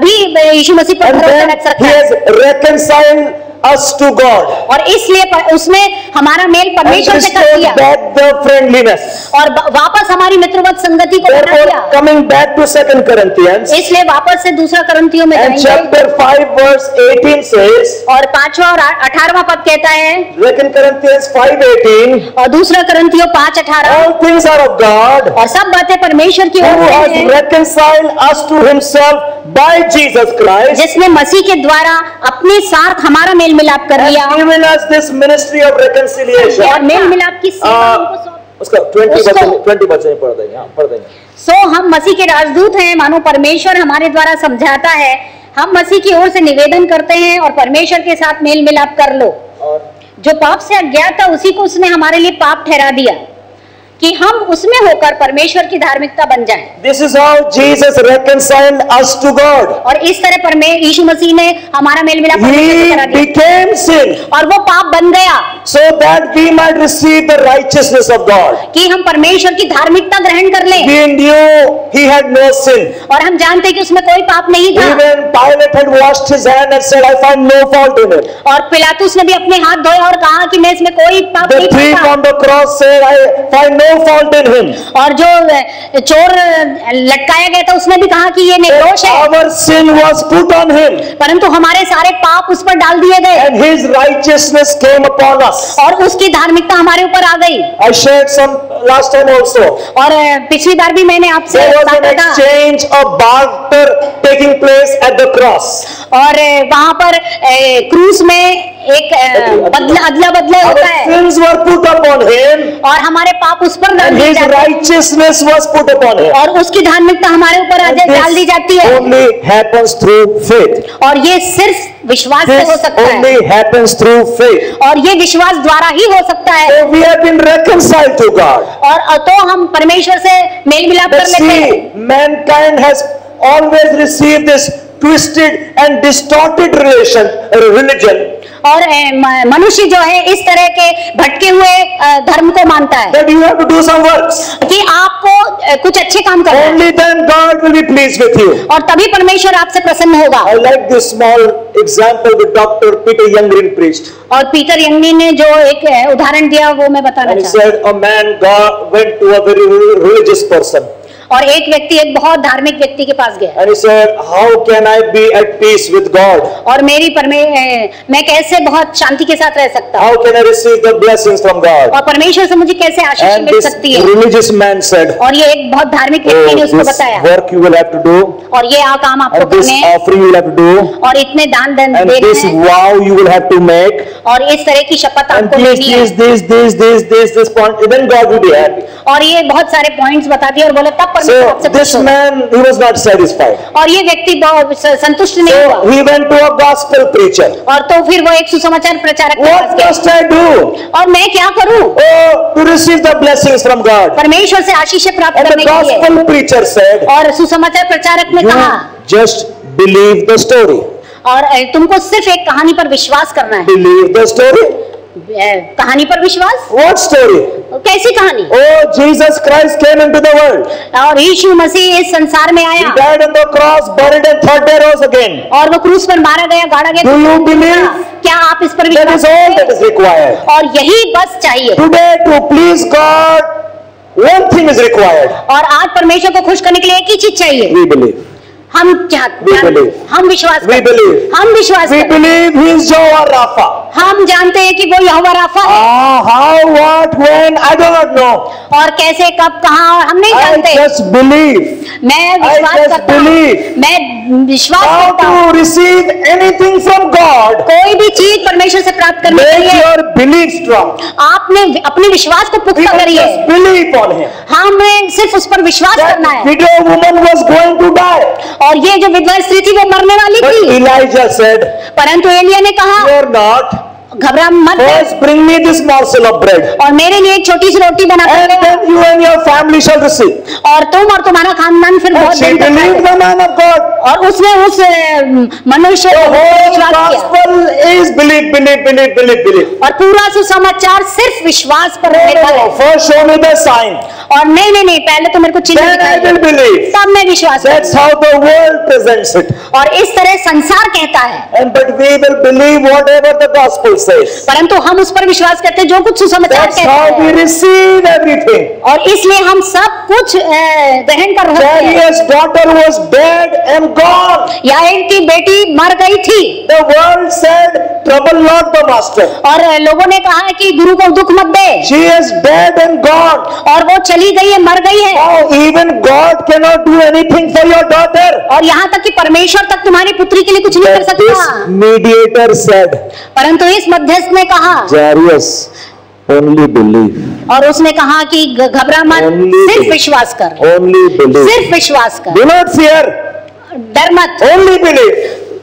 भी यीशु मसीह पर And भरोसा then रख he सकता है has reconciled us to God और इसलिए उसने हमारा मेल and परमेश्वर से कर restored दिया back the friendliness. और वापस हमारी मित्रवत संगति को बना Therefore, दिया। coming back to 2 Corinthians, इसलिए वापस से दूसरा करंथियों में and जाएंगे chapter 5 verse 18 says, और 5वां और 18वां पद कहता है 2 Corinthians 5:18, और दूसरा करंथियों 5:18 all things are of God, और सब बातें परमेश्वर की who ओर से has हैं, reconciled us to himself by Jesus Christ, जिसने मसीह के द्वारा अपने साथ हमारा मेल मिलाप कर लिया and given us this ministry of reconciliation. और मेल मिलाप की सेवा हमको सौंप। उसका 20 उसको- बच्चे पढ़ देंगे, हाँ पढ़ देंगे। सो हम मसीह के राजदूत हैं, मानो परमेश्वर हमारे द्वारा समझाता है, हम मसीह की ओर से निवेदन करते हैं और परमेश्वर के साथ मेल मिलाप कर लो। और जो पाप से अज्ञात था उसी को उसने हमारे लिए पाप ठहरा दिया कि हम उसमें होकर परमेश्वर की धार्मिकता बन जाएं। This is how Jesus reconciled us to God. और इस तरह यीशु मसीह ने हमारा मेल मिलाप परमेश्वर से He करा दिया became sin और वो पाप बन गया so that we might receive the righteousness of God. कि हम परमेश्वर की धार्मिकता ग्रहण कर लें। We knew he had no sin. और हम जानते हैं कि उसमें कोई पाप नहीं था। Even Pilate had washed his hand and said, I find no fault in it. और पिलातुस ने भी अपने हाथ धोए और कहा कि मैं इसमें कोई पाप The नहीं thief पाता। on the cross said, I find no fault in him. और जो चोर लटकाया गया था उसने भी कहा कि ये निर्दोष है, Our sin was put on him परंतु हमारे सारे पाप उस पर डाल दिए गए and his righteousness came upon us. और उसकी धार्मिकता हमारे ऊपर आ गई। I shared some last time also. और पिछली बार भी मैंने आपसे There was an बांटा था exchange of barter taking place at the cross. और वहां पर क्रूस में एक अदला बदला Our होता है sins were put upon him और हमारे पाप उस पर डाल and दिए his जाते हैं righteousness was put upon him. और उसकी धार्मिकता हमारे ऊपर And डाल दी जाती this है only happens through faith. और ये सिर्फ विश्वास से This हो सकता है only happens through faith. और ये विश्वास द्वारा ही हो सकता है। So we have been reconciled to God. और तो हम परमेश्वर से मेल मिलाप But कर लेते हैं। see, mankind has always received this twisted and distorted religion और मनुष्य जो है इस तरह के भटके हुए धर्म को मानता है that you have to do some works. कि आपको कुछ अच्छे काम करना है Only then God will be pleased with you. और तभी परमेश्वर आपसे प्रसन्न होगा। I like this small example with Dr. Peter Youngren preached. और पीटर यंगनी ने जो एक उदाहरण दिया वो मैं बताना And he चाहता said a man went to a very religious person. और एक व्यक्ति एक बहुत धार्मिक व्यक्ति के पास गया And he said, how can I be at peace with God? और मैं कैसे बहुत शांति के साथ रह सकता हूँ How can I receive the blessings from God? और परमेश्वर से मुझे कैसे आशीष And मिल this सकती है। religious man said, और ये एक बहुत धार्मिक व्यक्ति ने oh, उसको this बताया work you will have to do, और ये काम आपको and this करने हैं offering you will have to do, और इतने दान and देने this हैं vow you will have to make, और इस तरह की शपथ and आपको लेनी है this point, then God will be happy. और ये बहुत सारे पॉइंट्स बता दिए और बोले तब परमेश्वर आपसे So this खुश होगा। man, he was not satisfied. और ये व्यक्ति बहुत संतुष्ट नहीं So हुआ he went to a gospel preacher. और तो फिर वो एक सुसमाचार प्रचारक के पास What गया must I do? और मैं क्या करूं Oh, to receive the blessings from God. परमेश्वर से आशीष प्राप्त And the करने के लिए। gospel preacher said, और सुसमाचार प्रचारक ने कहा you just believe the story. और तुमको सिर्फ एक कहानी पर विश्वास करना है। Believe the story? कहानी पर विश्वास? What story? कैसी कहानी? Oh, Jesus Christ came into the world. और यीशु मसीह इस संसार में आया He died on the cross, buried, and third day rose again. और वो क्रूस पर मारा गया, गाड़ा गया। Do you believe? क्या आप इस पर That विश्वास is all that is required. और यही बस चाहिए। Today, to please God, one thing is required. और आज परमेश्वर को खुश करने के लिए एक ही चीज चाहिए। We believe. हम believe. हम विश्वास We करते हैं। believe. हम विश्वास We करते हैं। believe He is Jehovah Rapha. हम जानते हैं कि वो यहोवा राफा है। How, what, when, I do not know. और कैसे, कब, कहाँ, हम नहीं I जानते। just believe. मैं विश्वास just करता हूँ। believe. मैं विश्वास How करता हूँ। to receive anything from God? कोई भी चीज परमेश्वर से प्राप्त करने के Make लिए your belief strong. आपने अपने विश्वास को We पुख्ता will करिए। just believe on Him. हमें सिर्फ उस पर विश्वास करना That है। widow woman was going to die. और ये जो विधवा स्त्री थी वो मरने वाली But थी, Elijah said, परंतु एलिया ने कहा "Fear not. घबरा मत First bring me this morsel of bread. और मेरे लिए एक छोटी सी रोटी बना And कर then you and your family shall receive." और तुम और तुम्हारा खानदान फिर And बहुत she दिन तक believed खाएगा। the man of God. और उसने उस मनुष्य The को whole विश्वास किया gospel is believe, believe, believe, believe, believe. और पूरा सुसमाचार सिर्फ विश्वास पर निर्भर है। First show me the sign. और नहीं पहले तो मेरे को चिन्ह Then I दिखाइए, will believe. तब मैं विश्वास That's करूंगा। how the world presents it. और इस तरह संसार कहता है, And but we will believe whatever the gospel says. परंतु हम उस पर विश्वास करते हैं जो कुछ सुसमाचार That's कहता how we है। receive everything. और इसलिए हम सब कुछ ग्रहण कर रहे हैं। Jairus' daughter was dead and gone. याईर की बेटी मर गई थी The world said, "Trouble not the master." और लोगों ने कहा कि गुरु को दुख मत दे, She is dead and gone. और वो चली गई है, मर गई है। Now even God cannot do anything for your daughter. और यहाँ तक कि परमेश्वर तक तुम्हारी पुत्री के लिए कुछ नहीं कर But this सकता। mediator said, परंतु इस मध्यस्थ ने कहा "Jairus, only believe. और उसने कहा कि घबरा मत, Only सिर्फ believe. विश्वास कर, Only believe. सिर्फ विश्वास कर, Do not fear. डर मत, Only believe."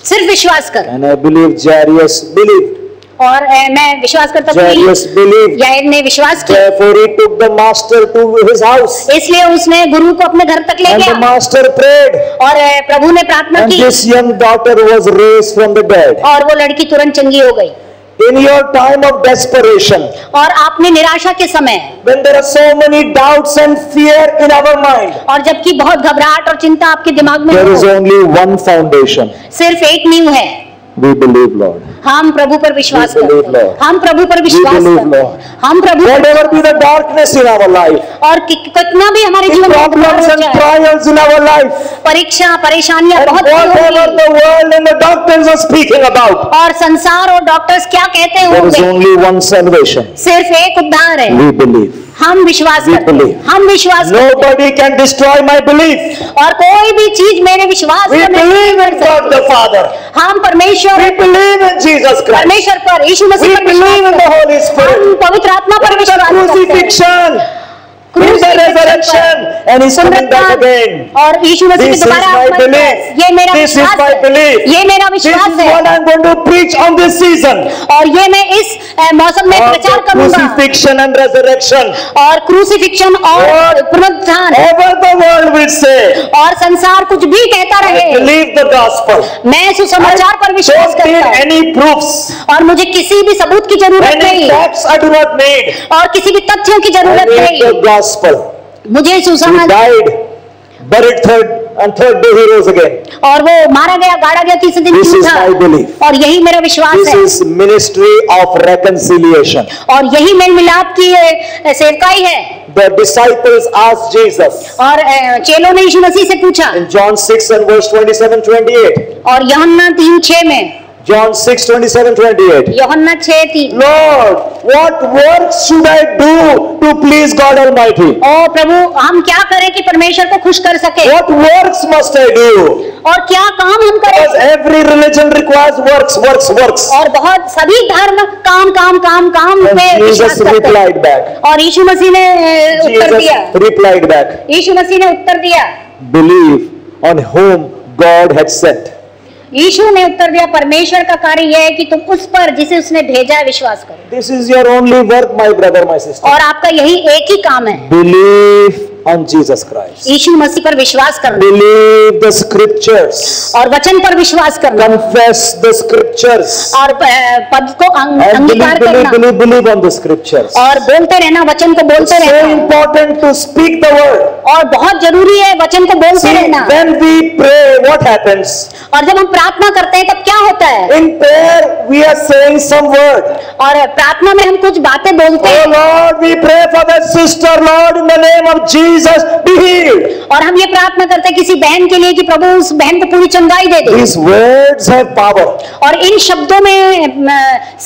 सिर्फ विश्वास कर। And I believe Jairus believed. और मैं विश्वास करता हूँ Jairus believed. याईर ने विश्वास किया, Therefore he took the master to his house. इसलिए उसने गुरु को अपने घर तक ले And the गया master prayed. और प्रभु ने प्रार्थना And की this young daughter was raised from the dead. और वो लड़की तुरंत चंगी हो गई। In your time of desperation, और आपने निराशा के समय, when there are so many doubts and fear in our mind, और जबकि बहुत घबराहट और चिंता आपके दिमाग में there is हो, only one foundation. सिर्फ एक नींव है, We believe, Lord. हम प्रभु पर विश्वास We believe, करते हैं, Lord. हम प्रभु पर विश्वास believe, करते हैं, Lord. हम प्रभु Whatever be the darkness in our life, और कितना भी हमारे the जीवन में अंधकार problems हो and जाए, trials in our life, परीक्षा परेशानियां and बहुत सी whatever होंगी, the world and the doctors are speaking about, और संसार और डॉक्टर्स क्या कहते there is होंगे, only one salvation. सिर्फ एक उद्धार है। We believe. हम विश्वास We करते हैं, believe. हम विश्वास करते हैं, Nobody can destroy my belief. और कोई भी चीज मेरे विश्वास We को नहीं believe कर in God the सकती। Father. हम परमेश्वर We believe in Jesus Christ. परमेश्वर पर, यीशु We मसीह पर believe in the विश्वास Holy करते हैं, Spirit. हम पवित्र आत्मा पर In the विश्वास करते हैं, crucifixion, in the resurrection, and He's coming back again. और यीशु मसीह This की is दोबारा my आगमन है। belief. ये मेरा This is विश्वास my है, belief. ये मेरा This विश्वास is है, what I'm going to preach on this season. और ये मैं इस मौसम में Of प्रचार the करूंगा, crucifixion and resurrection. और क्रूसिफिक्शन और What? पुनरुत्थान, Ever the world will say, और संसार कुछ भी कहता I रहे, believe the gospel. मैं सुसमाचार पर विश्वास Don't need करता हूँ, any proofs, और मुझे किसी भी सबूत की जरूरत any नहीं, facts I do not need. और किसी भी तथ्यों की I जरूरत need नहीं, the gospel. मुझे He सुसमाचार, died, buried third day he rose again. और वो मारा गया, गाड़ा गया, तीसरे दिन This is उठा, my belief. और यही मेरा विश्वास This है, is ministry of reconciliation. और यही मेल मिलाप की सेवकाई है। The disciples asked Jesus और चेलों ने यीशु मसीह से पूछा, in John 6 and verse 27-28. और यूहन्ना 3:6 में, John 6, 27-28. यूहन्ना 6:3, Lord, what works should I do to please God Almighty? ओ प्रभु, हम क्या करें कि परमेश्वर को खुश कर सके, What works must I do? और क्या काम हम Because करें, every religion requires works. और बहुत सभी धर्म काम काम काम काम And पे Jesus विश्वास करते हैं। replied back. और यीशु मसीह ने उत्तर दिया, Jesus replied back. यीशु मसीह ने उत्तर दिया, Believe on whom God had sent. यीशु ने उत्तर दिया, परमेश्वर का कार्य यह है कि तुम उस पर जिसे उसने भेजा है विश्वास करो, This is your only work, my brother, my sister. और आपका यही एक ही काम है, Believe on Jesus Christ. यीशु मसीह पर विश्वास करना, Believe the scriptures. और वचन पर विश्वास करना, Confess the scriptures. और पद को And अंगीकार करना, believe on the scriptures. और बोलते रहना, वचन को It's बोलते so रहना, important to speak the word. और बहुत जरूरी है वचन को बोलते See, रहना। when we pray, what happens? और जब हम प्रार्थना करते हैं तब क्या होता है, In prayer, we are saying some word. और प्रार्थना में हम कुछ बातें बोलते Oh हैं, Lord, we pray for that sister, Lord, in the name of Jesus, be healed. और हम ये प्रार्थना करते हैं किसी बहन के लिए कि प्रभु उस बहन को पूरी चंगाई दे दे, These words have power. और इन शब्दों में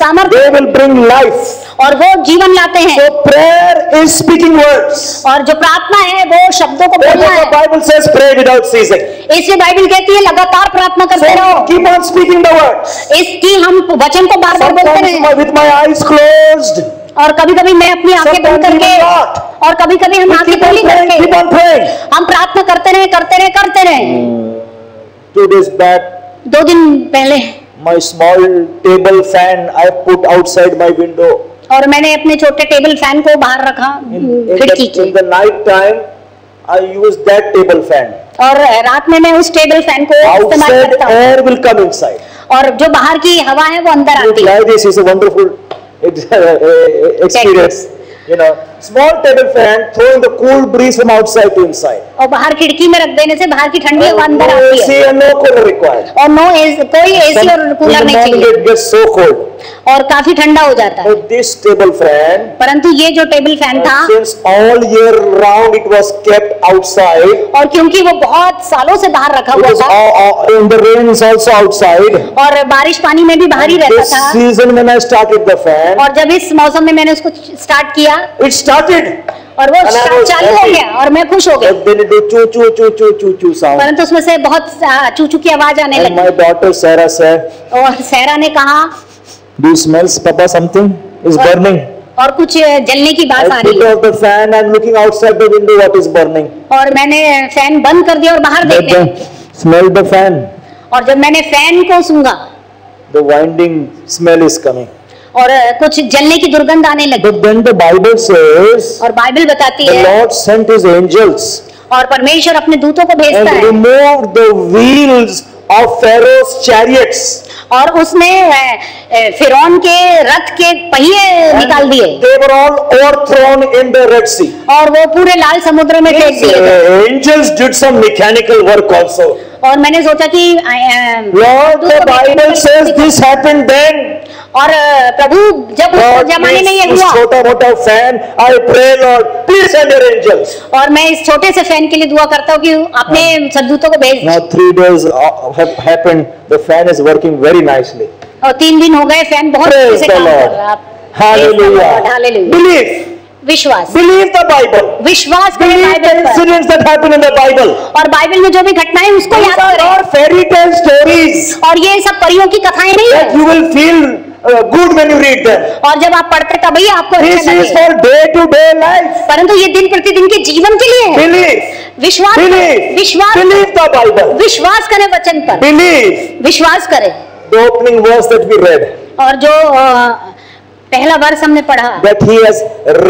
सामर्थ्य, They will bring life. और वो जीवन लाते हैं, So prayer is speaking words. और जो प्रार्थना है वो शब्दों को बोलना Therefore, the है, Bible says pray without ceasing. इसलिए बाइबल कहती है लगातार प्रार्थना करते So रहो, keep on speaking the words. इसकी हम वचन को बार बार बोलते Sometimes रहे, with my eyes closed. और कभी कभी मैं अपनी आंखें बंद Sometimes करके, even not. और कभी कभी हम आंखें Keep on खुली praying, keep करके on praying. हम प्रार्थना करते रहे। 2 days back, 2 दिन पहले my small table fan I put outside my window. और मैंने अपने छोटे टेबल फैन को बाहर रखा खिड़की In की, the night time, I use that table fan. और रात में मैं उस टेबल फैन को इस्तेमाल Outside करता हूँ, air will come inside. और जो बाहर की हवा है वो अंदर You आती है। try this, is a wonderful experience. You know, small table fan throwing the cool breeze from outside to inside. और बाहर खिड़की में रख देने से बाहर की ठंडी हवा अंदर No आती AC है, and no cooler required. और कोई एसी और In कूलर the नहीं morning चाहिए, it gets so cold. और काफी ठंडा हो जाता है। But this table fan, परंतु ये जो टेबल फैन था, since all year round it was kept outside, और क्योंकि वो बहुत सालों से बाहर रखा it हुआ was था, in the rains also outside. और बारिश पानी में भी बाहर ही रहता This था, season when I started the fan, और जब इस मौसम में मैंने उसको स्टार्ट किया it started. और वो And I was चालू हो happy. गया और मैं खुश हो गया, But then it did choo choo choo choo choo choo sound. परंतु उसमें से बहुत चूचू की आवाज आने And लगी, my daughter Sarah said, और सहरा ने कहा, "Do you smell, Papa? Something is burning." और कुछ जलने की बात आ I रही put है, off the fan and looking outside the window what is burning. और मैंने फैन बंद कर दिया और बाहर But देखने then smell the fan. और जब मैंने फैन को सूंघा The winding smell is coming. और कुछ जलने की दुर्गंध आने लगी। But then the Bible says और बाइबल बताती the है Lord sent his angels और परमेश्वर अपने दूतों को भेजता and है removed the wheels of Pharaoh's chariots. और उसने फिरौन के रथ के पहिए निकाल दिए They were all overthrown in the Red Sea. और वो पूरे लाल समुद्र में फेंक These दिए गए। angels did some mechanical work also. और मैंने सोचा कि Lord, the Bible says this happened then. और प्रभु जब उस Lord, जमाने में ये please, हुआ छोटा मोटा fan, I pray Lord, please send your angels. और मैं इस छोटे से फैन के लिए दुआ करता हूँ कि अपने सद्दूतों को भेज। Now 3 days have happened. The fan is working very nicely. और 3 दिन हो गए फैन बहुत अच्छे Praise से the काम Lord. कर रहा है। Hallelujah. हालेलुया। Believe. विश्वास Believe the Bible. विश्वास करें Believe the बाइबल पर incidents that happen in the Bible. और बाइबल में जो भी घटनाएं उसको These याद are करें not fairy tale stories और ये सब परियों की कथाएं नहीं that है you will feel good when you read them. और जब आप पढ़ते तभी आपको This अच्छा is लगे for day to day life. परंतु ये दिन प्रतिदिन के जीवन के लिए है। Believe. विश्वास Believe. विश्वास Believe the Bible. विश्वास करें वचन पर Believe विश्वास करें the opening verse that we read. और जो पहला वर्ष हमने पढ़ा That he has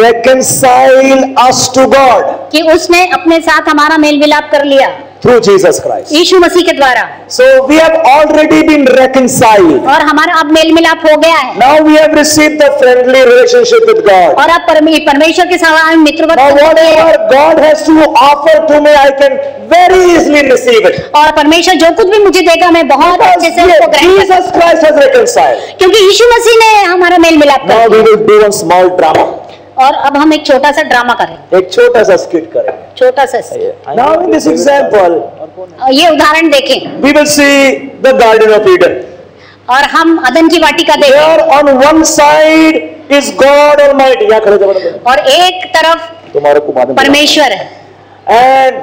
reconciled us to God कि उसने अपने साथ हमारा मेल मिलाप कर लिया through Jesus Christ. यीशु मसीह के द्वारा So we have already been reconciled. और हमारा अब मेल मिलाप हो गया है Now we have received the friendly relationship with God. और अब परमेश्वर के साथ मित्रवत Now whatever God has to offer to me, I can very easily receive it. और परमेश्वर जो कुछ भी मुझे देगा मैं बहुत Because अच्छे से उसको ग्रहण कर Jesus Christ has reconciled. क्योंकि यीशु मसीह ने हमारा मेल मिलाप Now कर we दिया will do one small drama. और अब हम एक छोटा सा ड्रामा करें एक छोटा सा skit करेंगे. छोटा सा Now in this example, ये उदाहरण देखें we will see the Garden of Eden. और हम अदन की वाटिका देखें There on one side is God Almighty. यहाँ खड़े जबरदस्त. और एक तरफ तुम्हारे को बाद में परमेश्वर है And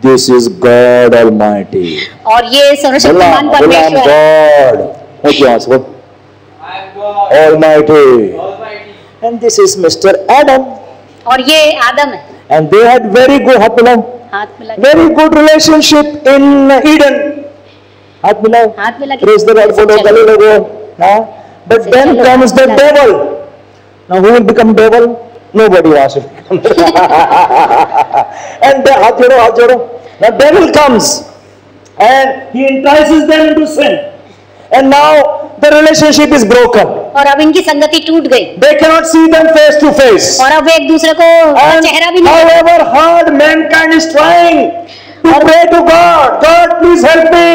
this is God Almighty. और ये सर्वशक्तिमान I'm परमेश्वर है God. What you answer? Almighty. And this is Mr. Adam. और ये आदम है And they had very good हाथ मिला very good relationship in Eden. हाथ मिलाओ. हाथ मिला Praise the Lord. बोलो गले लगो. हाँ. But then comes the devil. Now who will become devil? Nobody wants to become. And the हाथ जोड़ो हाथ जोड़ो. The devil comes and he entices them into sin. And now the relationship is broken. और अब इनकी संगति टूट गई They cannot see them face to face. और अब वे एक दूसरे को And चेहरा भी नहीं however hard mankind is trying to pray to God, God please help me.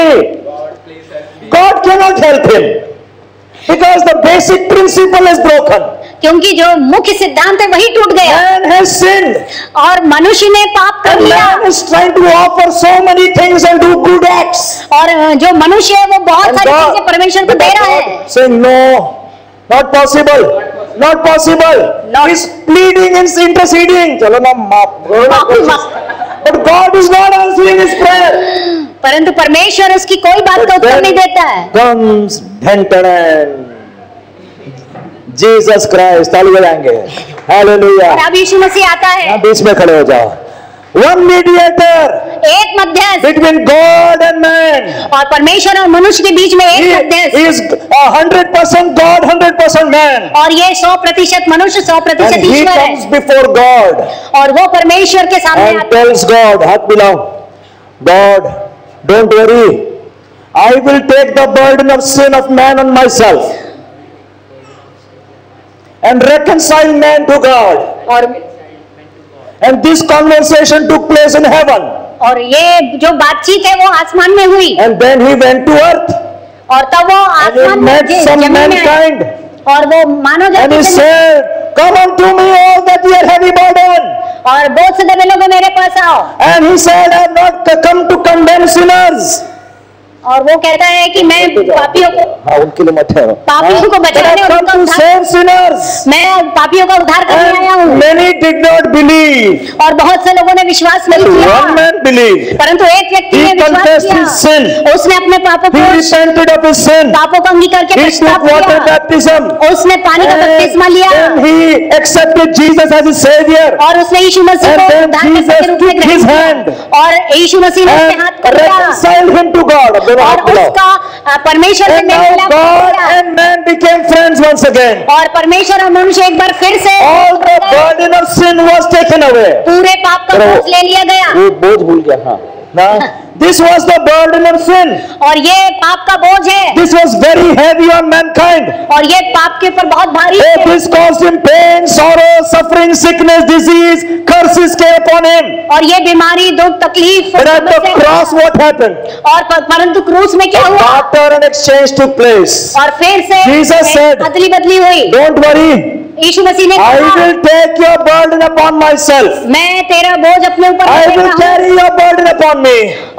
God cannot help him because the basic principle is broken. क्योंकि जो मुख्य सिद्धांत है वही टूट गया Man has sinned. और मनुष्य ने पाप कर And लिया man is trying to offer so many things and do good acts. और जो मनुष्य है वो बहुत And सारी God, चीजें परमेश्वर को दे रहा है saying no, not possible, not possible. He's pleading and interceding. चलो ना माफी मांग But God is not answering his prayer. परंतु परमेश्वर उसकी कोई बात का उत्तर नहीं देता है Comes Dhantaran. Jesus Christ, ताली बजाएंगे. Hallelujah. और अब यीशु मसीह आता है यहाँ बीच में खड़े हो जाओ. One mediator एक मध्यस्थ between God and man. और परमेश्वर और मनुष्य के बीच में एक मध्यस्थ He is 100% God, 100% man. और ये 100% मनुष्य 100% And he ईश्वर comes है before God और वो परमेश्वर के सामने and आता है tells God, हाथ मिलाओ. God, don't worry. I will take the burden of sin of man on myself and reconcile man to God. और And this conversation took place in heaven. और ये जो बातचीत है वो आसमान में हुई And then he went to earth और तब वो and he आसमान में met some जमीन में आए mankind. और वो मानव And he जाति से said, come unto me all that ye are heavy burden. और बहुत से दबे लोग मेरे पास आओ And he said, I have not come to condemn sinners. और वो कहता है कि मैं पापियों को हाँ उनके लिए मत है. पापियों को बचाने और उनका उद्धार Save sinners. मैं पापियों का उद्धार करने आया हूँ And many did not believe. और बहुत से लोगों ने विश्वास नहीं One किया man believed. परंतु एक व्यक्ति ने He विश्वास confessed his sin. किया उसने अपने पापों He को repented of his sin. पापों को अंगीकार के He took पश्चाताप water किया baptism. उसने पानी का बपतिस्मा लिया And then he accepted Jesus as his savior. और उसने यीशु मसीह And को then उद्धारकर्ता के रूप में Jesus took his ग्रहण hand किया और यीशु मसीह ने उसके And हाथ को लिया reconciled him to God. अब दोनों और हाथ मिलाओ. उसका परमेश्वर से And मेल now मिलाप God हो गया। and man became friends once again. और परमेश्वर और मनुष्य एक बार फिर से All the burden of sin was taken away. पूरे पाप का बोझ ले लिया गया। वो बोझ भूल गया, हाँ ना, this was the burden of sin. और ये पाप का बोझ है, This was very heavy on mankind. और ये पाप के ऊपर बहुत भारी Oh, है। this caused him pain, sorrow, suffering, sickness, disease, curses came upon him. और ये बीमारी, दुख, तकलीफ, But at the समस्या- cross, what happened? और परंतु क्रूस में क्या A हुआ? barter and exchange took place. और फिर से Jesus said, अदली बदली हुई। Don't worry, यीशु मसीह ने I कहा, will take your burden upon myself. मैं तेरा बोझ अपने ऊपर I ले will लेता हूँ, carry your burden upon me.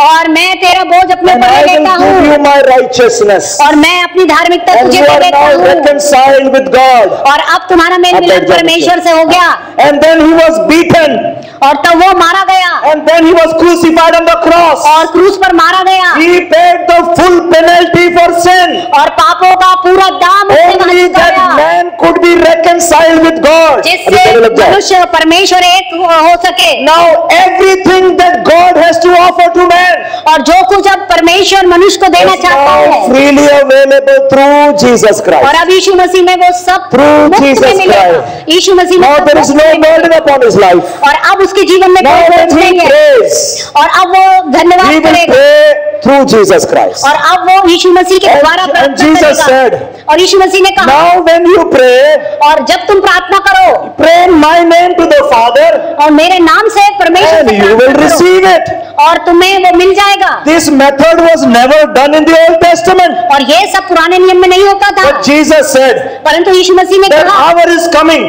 और मैं तेरा बोझ अपने And ऊपर I ले will लेता give you हूँ, my righteousness. और मैं अपनी धार्मिकता And तुझे you दे are देता now हूँ, reconciled with God. और अब तुम्हारा मेल अब मिलाप बैठ जाओ परमेश्वर से हो गया। And then he was beaten. और तब वो मारा गया, And then he was crucified on the cross. और क्रूस पर मारा गया, He paid the full penalty for sin. और पापों का पूरा दाम उसने वहाँ Only that चुकाया, man could be reconciled with God. जिससे अभी कहने लग जाओ। मनुष्य और परमेश्वर एक हो सके। Now everything that God has to offer to man और जो कुछ अब परमेश्वर मनुष्य को देना is चाहता now है, freely available through Jesus और Christ. अब यीशु मसीह में वो सब Through मुफ्त में Jesus मिलेगा। Christ. यीशु मसीह में Now सब there is मुफ्त no में मिलेगा। burden upon his life. और अब उसके जीवन में Now कोई when बोझ he नहीं है, prays, और अब वो he धन्यवाद will करेगा, pray through Jesus Christ. और अब वो यीशु मसीह के द्वारा And प्रार्थना Jesus करेगा। said, और यीशु मसीह ने कहा, now when you pray, और जब तुम प्रार्थना करो pray in my name to the Father, और मेरे नाम से परमेश्वर and से you will प्रार्थना करो, receive it. और तुम्हें वो मिल जाएगा। This method was never done in the Old Testament. और ये सब पुराने नियम में नहीं होता था, But Jesus said, परंतु यीशु मसीह ने that कहा, hour is coming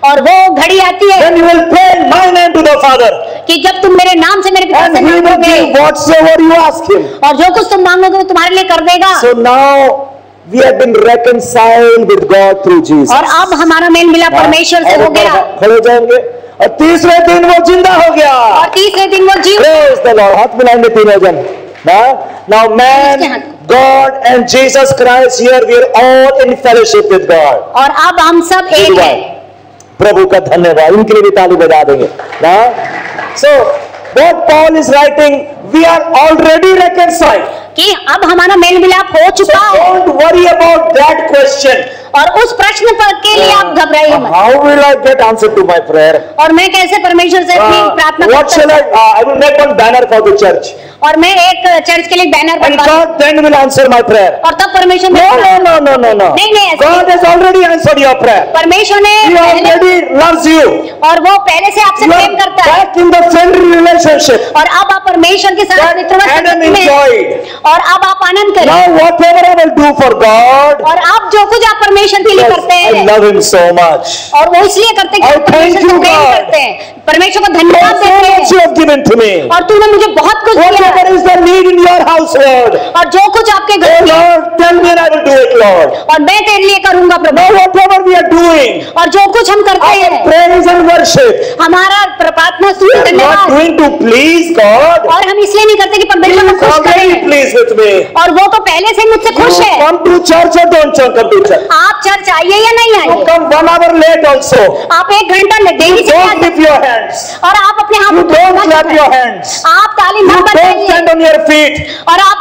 और वो घड़ी आती है when you will pray in my name to the Father, कि जब तुम मेरे नाम से मेरे पिता and से he will मांगोगे, give whatsoever you ask him. और जो कुछ तुम मांगोगे वो तुम्हारे लिए कर देगा। So now we have been reconciled with God through Jesus. और अब हमारा मेल मिला परमेश्वर से हो गया, खड़े हो जाएंगे, और तीसरे दिन वो जिंदा हो गया। और तीसरे दिन वो जीव Praise the Lord. हाथ मिलाएंगे तीनों जन। Now man, God and Jesus Christ, here we are all in fellowship with God. और अब हम सब एक हैं। प्रभु का धन्यवाद, इनके लिए भी ताली बजा देंगे ना। So what Paul is writing, we are already reconciled. कि अब हमारा मेल मिलाप हो So चुका है, don't worry about that question. और उस प्रश्न पर के लिए आप घबराइए मत। How will I get answer to my prayer? और मैं कैसे परमेश्वर से अपनी प्रार्थना कर What shall सकता हूँ? I will make one banner for the church, और मैं एक चर्च के लिए बैनर and बनवा, God then will answer my prayer. और तब परमेश्वर No, मेरी no, no, no, no, no. नहीं, नहीं, ऐसा God has already answered your prayer. परमेश्वर ने He पहले, already loves you. और वो पहले से आपसे You प्रेम are करता है, back in the friendly relationship और अब आप परमेश्वर के साथ that मित्रवत Adam संबंध में हैं, enjoyed. और अब आप आनंद करें, Now whatever I will do for God, और आप जो कुछ आप परमेश्वर के लिए yes, करते I हैं, love Him so much. और वो इसलिए करते हैं कि I आप thank परमेश्वर को you, प्रेम God. करते हैं, परमेश्वर को So धन्यवाद देते much हैं, you have given to me. और तूने मुझे बहुत कुछ दिया, Whatever is the need in your household, और जो कुछ आपके oh घर में, Lord, tell me and I will do it, Lord. और मैं तेरे लिए करूंगा प्रभु, Now whatever we are doing, और जो कुछ हम करते our हैं, praise and worship, हमारा प्रार्थना we स्तुति are not धन्यवाद, doing to please God. और हम इसलिए नहीं करते कि He परमेश्वर को is खुश already करें, pleased with me. और वो तो पहले से ही मुझसे खुश You है। come to church or don't come to church. आप चर्च आइए या नहीं You आइए, come 1 hour late also. आप 1 घंटा देरी से आ Don't सकते lift your hands. हैं, और आप अपने हाथ You को don't मत clap उठाइए, your hands. आप ताली You मत don't बजाइए, stand on your feet. और आप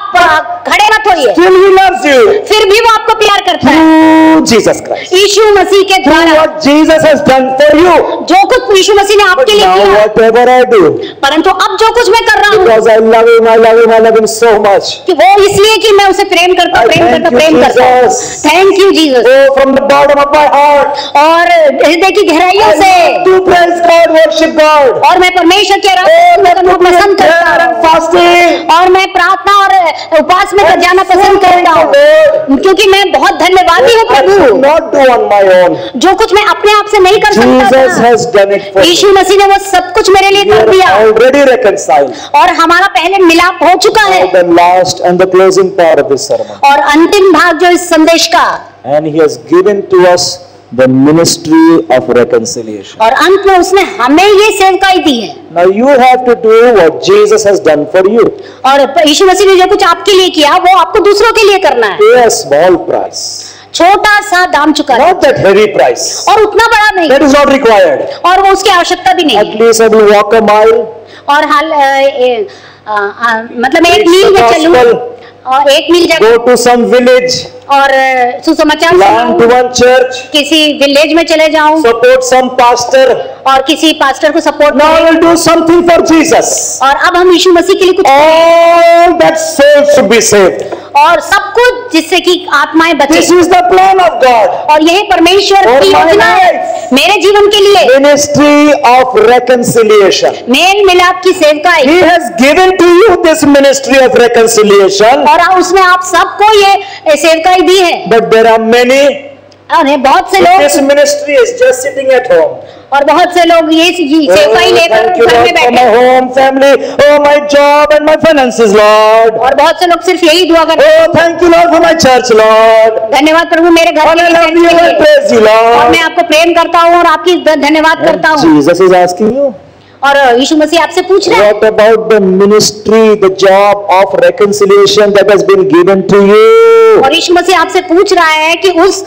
खड़े मत होइए, Still He loves you. फिर भी वो आपको प्यार करता है, Through Jesus Christ. यीशु मसीह के Through द्वारा, what Jesus has done for you. जो कुछ यीशु मसीह ने But आपके लिए now किया, whatever I do, परंतु अब जो कुछ मैं कर रहा हूँ, because I love Him, I love Him so much. कि वो इसलिए कि मैं उसे प्रेम करता I thank you, प्रेम करता हूँ। Jesus. Thank you Jesus. Oh, from the bottom of my heart, और हृदय की गहराइयों I से, love to praise God, worship God. और मैं परमेश्वर के आराधना करना पसंद करता Prayer and हूँ, fasting. और मैं प्रार्थना और उपवास में जाना पसंद करता हूँ, Lord, क्योंकि मैं बहुत धन्यवादी हूँ I could Prabhu, not do on my own. जो कुछ मैं अपने आप से नहीं कर सकता Jesus था, has done it for me. यीशु मसीह ने वो सब कुछ मेरे लिए We कर are दिया, already reconciled. और हमारा पहले मिलाप हो चुका है। Now the last and the closing part of this sermon. और अंतिम भाग जो इस संदेश का, And He has given to us the ministry of reconciliation. और अंत में उसने हमें ये सेवकाई दी है, Now you have to do what Jesus has done for you. और यीशु मसीह ने जो कुछ आपके लिए किया वो आपको दूसरों के लिए करना है। Pay a small price. छोटा सा दाम चुका है, Not that heavy price. और उतना बड़ा नहीं, That is not required. और वो उसकी आवश्यकता भी नहीं At है। least I will walk a mile. और मतलब मैं 1 Preach मील the में चलूं, gospel. और 1 मील go जाकर to some village, और सुसमाचार belong to सुनाऊं, one church, किसी विलेज में चले जाऊं support some pastor. और किसी पास्टर को सपोर्ट Now I करें, will do something for Jesus. और अब हम यीशु मसीह के लिए कुछ All that souls should be saved. और सब कुछ जिससे कि आत्माएं बचे। This is the plan of God. और यही परमेश्वर For की my योजना है life. मेरे जीवन के लिए, Ministry of reconciliation. मेल मिलाप की सेवकाई। He has given to you this ministry of reconciliation. और उसने आप सबको ये सेवकाई दी है। But there are many. और बहुत से This लोग ministry is just sitting at home. और बहुत से लोग ये सेवकाई लेकर Thank you, घर Lord, में for my बैठे home, family, oh my job and my finances, Lord. और बहुत से लोग सिर्फ यही दुआ करते Oh, thank you, Lord, for my church, Lord. हैं, धन्यवाद प्रभु मेरे घर And I love you and के लिए, praise you, और Lord. मैं आपको प्रेम करता हूँ और आपकी धन्यवाद करता And हूँ। Jesus is asking you, और यीशु मसीह आपसे पूछ रहे हैं, what about the ministry, the job of reconciliation that has been given to you? और यीशु मसीह आपसे पूछ रहा है कि उस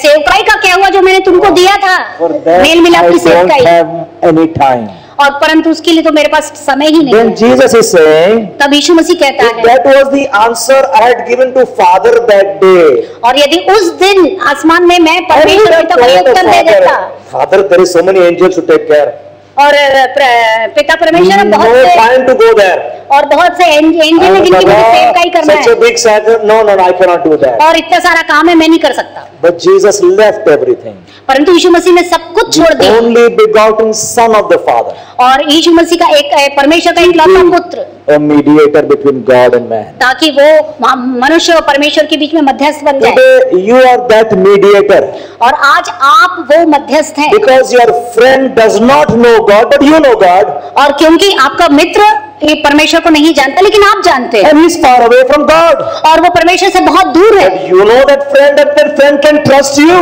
सेवकाई का क्या हुआ जो मैंने तुमको दिया था, For that मेल मिलाप I की don't सेवकाई। have any time. और परंतु उसके लिए तो मेरे पास समय ही नहीं Then है। Jesus is saying, तब यीशु मसीह कहता if है, that was the answer I had given to Father that day, और यदि उस दिन आसमान में मैं I would परमेश्वर have पिता को ये told the उत्तर दे देता, Father, there is so many angels to take care. और पिता परमेश्वर No बहुत से time to go there. और बहुत से एंजल है जिनकी मुझे सेवकाई करना Such a है, big sacrifice. No, I cannot do that. और इतना सारा काम है मैं नहीं कर सकता। But Jesus left everything. परंतु यीशु मसीह ने सब कुछ छोड़ The दिया, only begotten Son of the Father, और यीशु मसीह का एक परमेश्वर का इकलौता पुत्र, a mediator between God and man. ताकि वो मनुष्य और परमेश्वर के बीच में मध्यस्थ बन जाए। Today you are that mediator और आज आप वो मध्यस्थ हैं, because your friend does not know God, but you know God, और क्योंकि आपका मित्र ये परमेश्वर को नहीं जानता लेकिन आप जानते हैं, and he's far away from God. और वो परमेश्वर से बहुत दूर है, But you know that friend can trust you.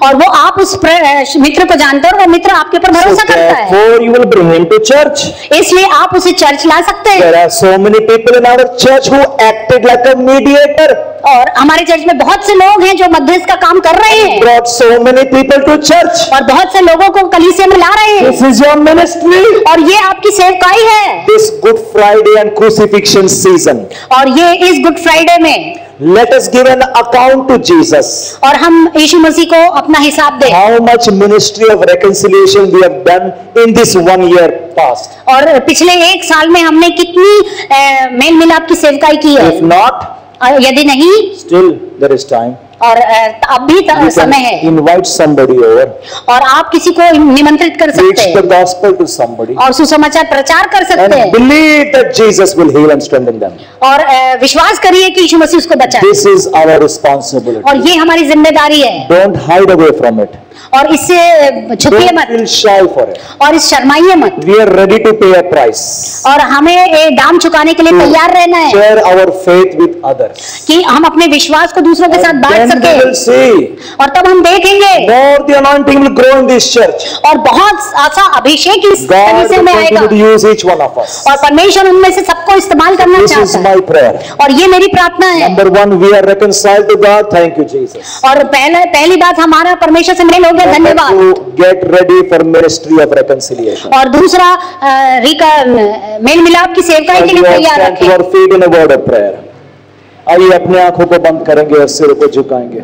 और वो आप उस मित्र को जानते हैं और वो मित्र आपके ऊपर So भरोसा करता है, therefore you will bring him to church. इसलिए आप उसे चर्च ला सकते हैं। There are so many people in our church who acted like a mediator, और हमारे चर्च में बहुत से लोग हैं जो मध्यस्थ का काम कर रहे हैं, brought so many people to church. और बहुत से लोगों को कलीसिया में ला रहे हैं, This is your ministry. और ये आपकी सेवकाई है। This Good Friday and crucifixion season, और ये इस गुड फ्राइडे में let us give an account to Jesus. और हम यीशु मसीह को अपना हिसाब दें, How much ministry of reconciliation we have done in this 1 year past. और पिछले 1 साल में हमने कितनी मेल मिलाप की सेवकाई की है, If not, और यदि नहीं still there is time. और अब भी You समय can है, invite somebody over, और आप किसी को निमंत्रित कर सकते preach the हैं gospel to somebody, और सुसमाचार प्रचार कर सकते and हैं, believe that Jesus will heal and strengthen them. और विश्वास करिए कि यीशु मसीह उसको बचाए, This is our responsibility. और ये हमारी जिम्मेदारी है, Don't hide away from it. और इससे छुपिए Don't मत feel shy for it. और इस शर्माइए मत, We are ready to pay a price. और हमें दाम चुकाने के लिए तैयार रहना है Share our faith with others. कि हम अपने विश्वास को दूसरों के साथ And बांट then we will सके, see और तब हम देखेंगे more the anointing will grow in this church. और बहुत ऐसा अभिषेक इस God कलीसिया will में आएगा, continue to use each one of us. और परमेश्वर उनमें से सबको इस्तेमाल करना This is चाहता है, my prayer. और ये मेरी प्रार्थना है। Number one, we are reconciled to God. Thank you, Jesus. और पहली बात हमारा परमेश्वर से मेल हो गया, Number धन्यवाद। two, get ready for ministry of reconciliation. और दूसरा मेल मिलाप की सेवकाई के And लिए we all तैयार stand to रखें। our feet in a word of prayer. आइए अपने आंखों को बंद करेंगे और सिर को झुकाएंगे।